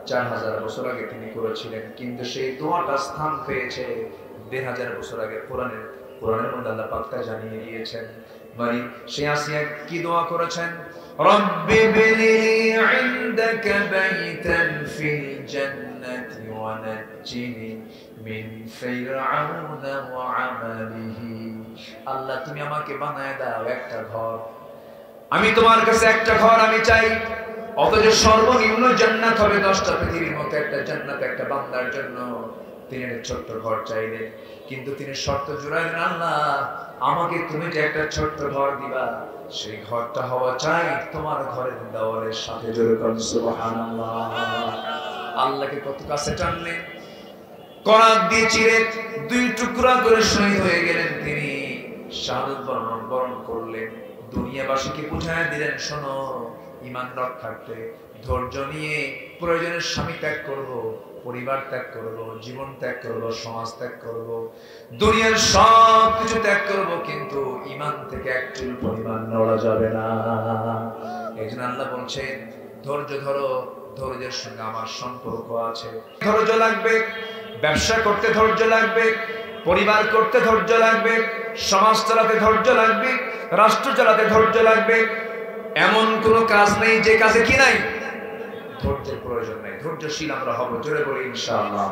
4000 বছর আগে তিনি করেছিলেন, কিন্তু সেই দোয়াটা স্থান পেয়েছে 1500 বছর আগে কোরআনের মধ্যে আল্লাহ পাক তা জানিয়ে দিয়েছেন। মানে সেই আসিয়া কি দোয়া করেছেন? রব্বি বিলি ইনদাকা বাইতান ফিল জান্নাতি ওয়া নাজ্জিনি মিন ফিরআউনা ওয়া আমালিহি। আল্লাহ, তুমি আমাকে বানায় দাও একটা ঘর, আমি তোমার কাছে একটা ঘর আমি চাই। অথচ সর্বনিম্ন জান্নাত হবে 10টা পৃথিবীর মতো একটা জান্নাত একটা বান্দার জন্য। তিনি একটা ছোট্ট ঘর চাইলেন, কিন্তু তিনি শর্ত জোড়ালেন, আল্লাহ, আমাকে তুমি যে একটা ছোট্ট ঘর দিবা, সেই ঘরটা হওয়া চাই তোমার ঘরের দেওয়ালের সাথে। জোরে বলুন সুবহানাল্লাহ। আল্লাহকে কত কাছে টানলেন, করাত দিয়ে চিরে 2 টুকরা করে শহীদ হয়ে গেলেন। তিনি শাহাদাত বরণ করলেন। দুনিয়াবাসীকে বুঝায় দিলেন, শোনো, ঈমান রক্ষার্থে ধৈর্য নিয়ে প্রয়োজনে স্বামী ত্যাগ করব, পরিবার ত্যাগ করব, জীবন ত্যাগ করব, সমাজ ত্যাগ করব, দুনিয়ার সব কিছু ত্যাগ করব, কিন্তু ঈমান থেকে একটু পরিমাণ নড়া যাবে না। এইজন্য আল্লাহ বলছেন, ধৈর্য ধরো, ধৈর্যের সঙ্গে আমার সম্পর্ক আছে। ধৈর্য লাগবে, ব্যবসা করতে ধৈর্য লাগবে, পরিবার করতে ধৈর্য লাগবে, সমাজ চালাতে ধৈর্য লাগবে, রাষ্ট্র চালাতে ধৈর্য লাগবে। এমন কোন কাজ নেই যে কাজে কি নাই ধৈর্যের প্রয়োজন নাই। ধৈর্যশীল আমরা হব, জোরে বলি ইনশাআল্লাহ।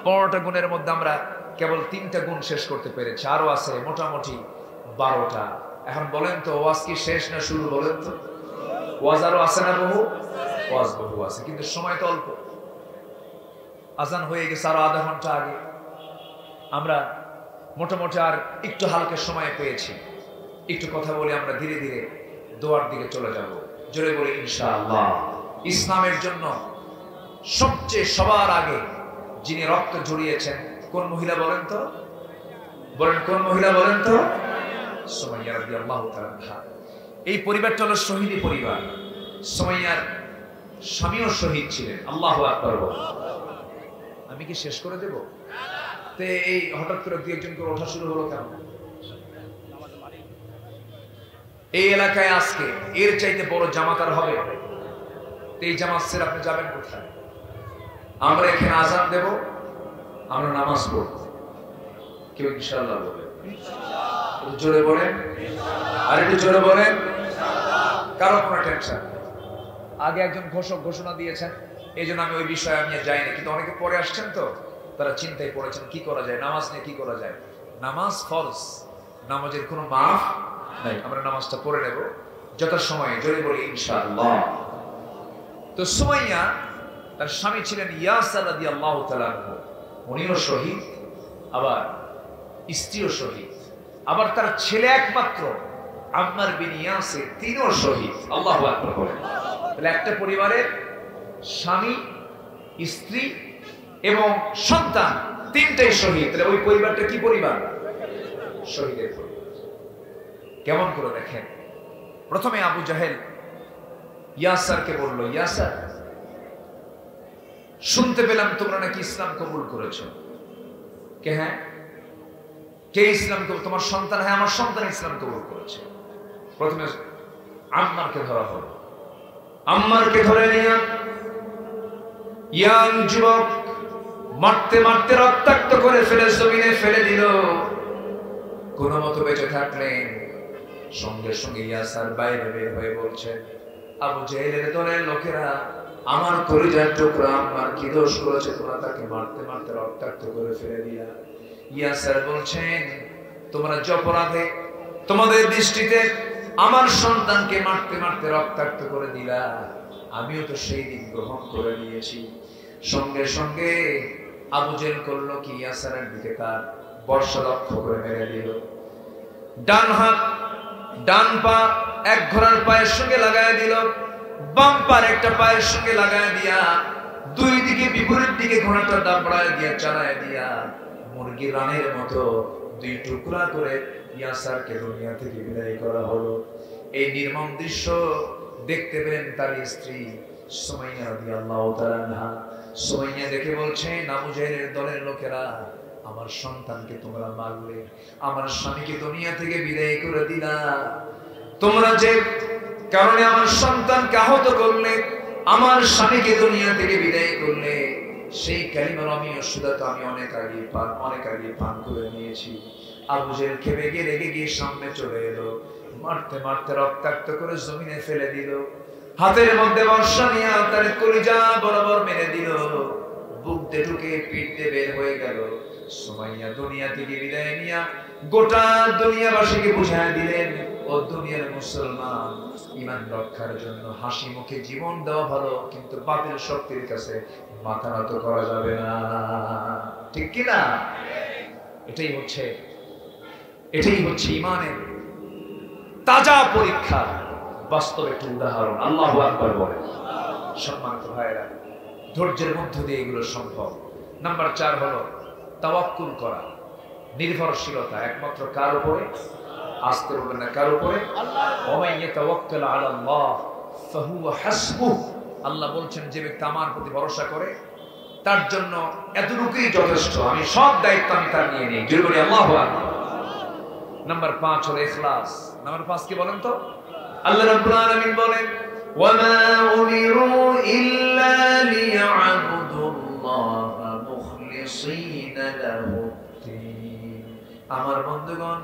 15টা গুণের মধ্যে আমরা কেবল 3টা গুণ শেষ করতে পেরেছি, আরো আছে মোটামুটি 12টা। এখন বলেন তো, ওয়াজ কি শেষ না শুরু? বলেন তো, ওয়াজ আরো আছে না? বহু ওয়াজ বহু আছে, কিন্তু সময় তো অল্প। আজান হয়ে গেছে আরো আধা ঘন্টা আগে। আমরা মোটামুটি আর একটু হালকা সময় পেয়েছি। একটু কথা বলে আমরা ধীরে ধীরে দোয়ার দিকে চলে যাব। জোরে বলি ইনশাআল্লাহ। ইসলামের জন্য সবচেয়ে সবার আগে যিনি রক্ত ঝরিয়েছেন কোন মহিলা বলেন তো? বলেন কোন মহিলা বলেন তো? সুমাইয়া রাদিয়াল্লাহু তাআলা আনহা। এই পরিবারটা হলো শহীদি পরিবার। সুমাইয়ার স্বামীও শহীদ ছিলেন। আল্লাহু আকবার। আমি কি শেষ করে দেব? তে এই হঠাৎ করে 2-1 জন করে ওঠা শুরু হলো কেন? এই এলাকায় আজকে এর চাইতে বড় জামাত আর হবে? এই জামাত ছেড়ে আপনি যাবেন কোথায়? আমরা এখানে আজান দেব, আমরা নামাজ পড়ব। কেউ ইনশাআল্লাহ বলে? জোরে বলেন, আর একটু জোরে বলেন। কারো কোনো টেনশন? আগে একজন ঘোষণা দিয়েছেন, এই জন্য আমি ওই বিষয়ে আমি যাইনি, কিন্তু অনেকে পরে আসছেন তো তারা চিন্তায় পড়েছেন কি করা যায়, নামাজ নিয়ে কি করা যায়। নামাজ ফরজ, নামাজের কোনো মাফ নাই। আমরা নামাজটা পড়ে নেব যথাসময়ে, জোরে বলি ইনশাআল্লাহ। তো সুমাইয়া, তার স্বামী ছিলেন ইয়াসার রাদিয়াল্লাহু তাআলা আনহু, উনিও শহীদ, আবার স্ত্রীও শহীদ, আবার তার ছেলে একমাত্র আম্মার বিন ইয়াসির, তিনিও শহীদ। আল্লাহু আকবার বলেন। তাহলে একটা পরিবারের স্বামী, স্ত্রী এবং সন্তান তিনটাই শহীদ। তাহলে ওই পরিবারটা কি পরিবার? শহীদের পরিবার। কেমন করে দেখেন, প্রথমে আবু জাহেল ইয়াসারকে বলল, ইয়াসার, শুনতে পেলাম তোমরা নাকি ইসলাম কবুল করেছো। কে? হ্যাঁ। কে ইসলাম কবুল? তোমার সন্তান? হ্যাঁ, আমার সন্তান ইসলাম কবুল করেছে। প্রথমে আম্মারকে ধরা হলো। আম্মারকে ধরে নিয়ে ইয়াং যুবক মারতে মারতে রক্তাক্ত করে ফেলে জমিনে ফেলে দিল। কোন মতো বেঁচে থাকলেন। সঙ্গে সঙ্গে ইয়াসার বাইরে বের হয়ে বলছেন, আবু জাহেলের দলের লোকেরা আমার কলিজার টুকরা আম্মার কি দোষ করেছে, তোমরা তাকে মারতে মারতে রক্তাক্ত করে ফেলে দিলা। ইয়াসার বলছেন, তোমরা যে অপরাধে তোমাদের দৃষ্টিতে আমার সন্তানকে মারতে মারতে রক্তাক্ত করে দিলা, আমিও তো সেই দিন গ্রহণ করে নিয়েছি। সঙ্গে সঙ্গে আবু জেহেল করলো কি, ইয়াসারের দিকে তার বর্ষা লক্ষ্য করে মেরে দিল। ডান হাত ডান পা এক ঘোড়ার পায়ের সঙ্গে লাগায় দিল, বাম পার একটা পায়ের সঙ্গে লাগায় দিয়া দুই দিকে বিপরীত দিকে ঘোড়াটা দাঁড়ায় দিয়া চালায় দিয়া মুরগি রানের মতো দুই টুকরা করে ইয়াসারকে দুনিয়া থেকে বিদায় করা হলো। এই নির্মম দৃশ্য দেখতে পেলেন তার স্ত্রী সুমাইয়া রাদিয়াল্লাহু তাআলা আনহা। সুমাইয়া দেখে বলছেন, আবু জাহেলের দলের লোকেরা আমার সন্তানকে তোমরা মারলে, আমার স্বামীকে দুনিয়া থেকে বিদায় করে দিলা, তোমরা যে কারণে আমার সন্তানকে আহত করলে, আমার স্বামীকে দুনিয়া থেকে বিদায় করলে, সেই কালিমার আমি অসুদাত আমি অনেক আগে পান করে নিয়েছি। আবু জেহেল খেপে গিয়ে রেগে গিয়ে সামনে চলে এলো, মারতে মারতে রক্তাক্ত করে জমিনে ফেলে দিল, হাতের মধ্যে বর্ষা নিয়ে তার কলিজা বরাবর মেরে দিল, বুক দিয়ে ঢুকে পিঠ দিয়ে বের হয়ে গেল। সুমাইয়া দুনিয়া থেকে বিদায় নিয়ে গোটা দুনিয়াবাসীকে বুঝায় দিলেন, ও দুনিয়ার মুসলমান, ঈমান রক্ষার জন্য হাসি মুখে জীবন দেওয়া ভালো, কিন্তু বাতিল শক্তির কাছে মাথা নত করা যাবে না। ঠিক কি না? এটাই হচ্ছে ঈমানের তাজা পরীক্ষা, বাস্তব একটা উদাহরণ। আল্লাহু আকবার বলেন। সম্মানিত ভাইরা, ধৈর্যের মধ্য দিয়ে এগুলো সম্ভব। নাম্বার 4 হলো তাওয়াক্কুল করা, নির্ভরশীলতা। একমাত্র কার উপরে? আসতে বলবেন না, কার উপরে? ওয়া ইয়াতাওয়াক্কাল আলাল্লাহ ফাহুয়া হাসবুহ। আল্লাহ বলছেন, যে ব্যক্তি আমার প্রতি ভরসা করে তার জন্য এতটুকুই যথেষ্ট, আমি সব দায়িত্ব আমি তার নিয়ে নিই। জোরে বলি আল্লাহু আকবার। নাম্বার 5 হলো ইখলাস। নাম্বার 5 কি বলেন তো? আল্লাহ রাব্বুল আলামিন বলেন, ওয়া মা উমিরু ইল্লা লিয়া'বুদুল্লাহা মুখলিসিনা লাহুদ্দিন। আমার বন্ধুগণ,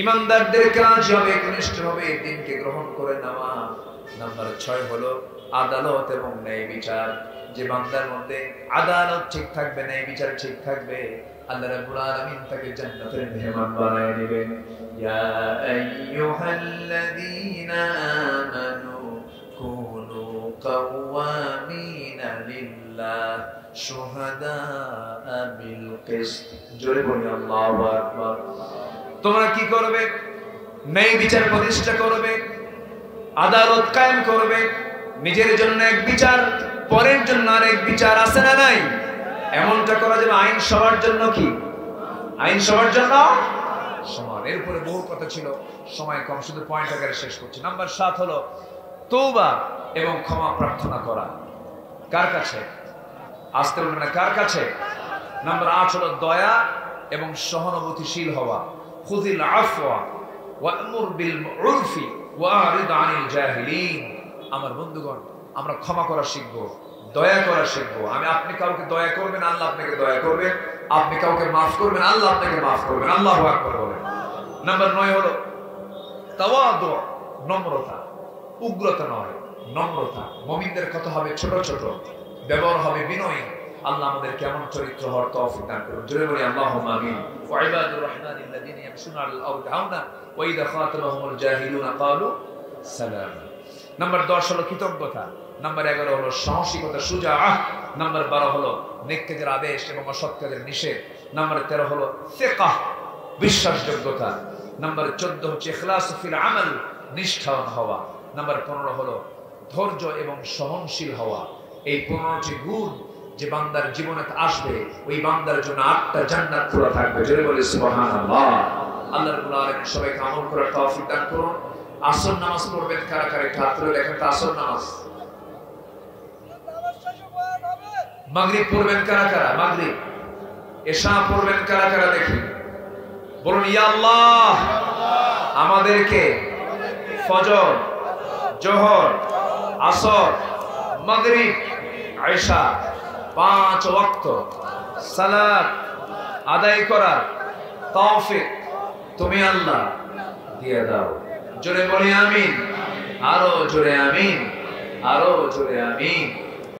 ঈমানদারদের কাজ হবে একনিষ্ঠভাবে দ্বীনকে গ্রহণ করে নেওয়া। নাম্বার 6 হলো আদালত এবং ন্যায় বিচার। যে বান্দার মধ্যে আদালত ঠিক থাকবে, ন্যায় বিচার ঠিক থাকবে, আল্লাহ রাব্বুল আলামিন তাকে জান্নাতের মেহমান বানায় দিবেন। ইয়া আইয়ুহাল্লাযীনা আমানু কুনু কাওয়ামিনা লিল্লাহ শুহাদাআ বিল কিসত। জোরে বলি আল্লাহু আকবার। তোমরা কি করবে? ন্যায় বিচার প্রতিষ্ঠা করবে, আদালত কায়েম করবে। নিজের জন্য এক বিচার, পরের জন্য আরেক বিচার, আছে না নাই? এমনটা করা যাবে আইন সবার জন্য। কি আইন সবার জন্য সমান। এরপরে বহু কথা ছিল, সময় কম, শুধু পয়েন্ট আকারে শেষ করছি। নাম্বার 7 হলো তওবা এবং ক্ষমা প্রার্থনা করা। কার কাছে? আসতে বলবেন না, কার কাছে? নাম্বার 8 হলো দয়া এবং সহানুভূতিশীল হওয়া। খুযিল আফওয়া ওয়া'মুর বিল উরফি ওয়া'রিদ আনিল জাহিলিন। আমার বন্ধুগণ, আমরা ক্ষমা করা শিখবো, দয়া করা শিখবো। আপনি কাউকে দয়া করবেন, আল্লাহ আপনাকে দয়া করবেন। আপনি কাউকে মাফ করবেন, আল্লাহ আপনাকে মাফ করবেন। আল্লাহু আকবার বলেন। নাম্বার 9 হলো তাওয়াদু, নম্রতা। উগ্রতা নয়, নম্রতা। মুমিনদের কথা হবে ছোট ছোট, ব্যবহার হবে বিনয়ী। আল্লাহ আমাদের কেমন চরিত্র হওয়ার তৌফিক দান করুন। জোরে বলি আল্লাহুম্মা আমিন। ওয়া ইবাদুর রাহমানিল্লাযীনা ইয়ামশুনা আলাল আরদি হাওনা ওয়া ইযা খাতাবাহুমুল জাহিলুনা ক্বালু সালামা। নাম্বার 10 হলো কৃতজ্ঞতা। নাম্বার 11 হলো সাহসিকতা, সুজাআহ। নাম্বার 12 হলো নেক কাজের আদেশ এবং অসৎ কাজের নিষেধ। নাম্বার 13 হলো সিকাহ, বিশ্বাসযোগ্যতা। নাম্বার 14 হচ্ছে ইখলাসু ফিল আমাল, নিষ্ঠাবান হওয়া। নাম্বার 15 হলো ধৈর্য এবং সহনশীল হওয়া। এই 15টি গুণ যে বান্দার জীবনে আসবে, ওই বান্দার জন্য 8টা জান্নাত খোলা থাকবে। জোরে বলি সুবহানাল্লাহ। আল্লাহ রাব্বুল আলামিন সবাইকে আমল করার তৌফিক দান করুন। আসর নামাজ পড়বেন কারা কারা? একটু হাত তুলে দেখেন তো। আসর নামাজ, মাগরিব পড়বেন কারা কারা? মাগরিব, এশা পড়বেন কারা কারা? দেখি, বলুন ইয়া আল্লাহ, আমাদেরকে ফজর, জোহর, আসর, মাগরিব, এশা 5 ওয়াক্ত সালাত আদায় করার তৌফিক তুমি আল্লাহ দিয়ে দাও। জোরে বলি আমিন। আরো জোরে আমিন, আরো জোরে আমিন।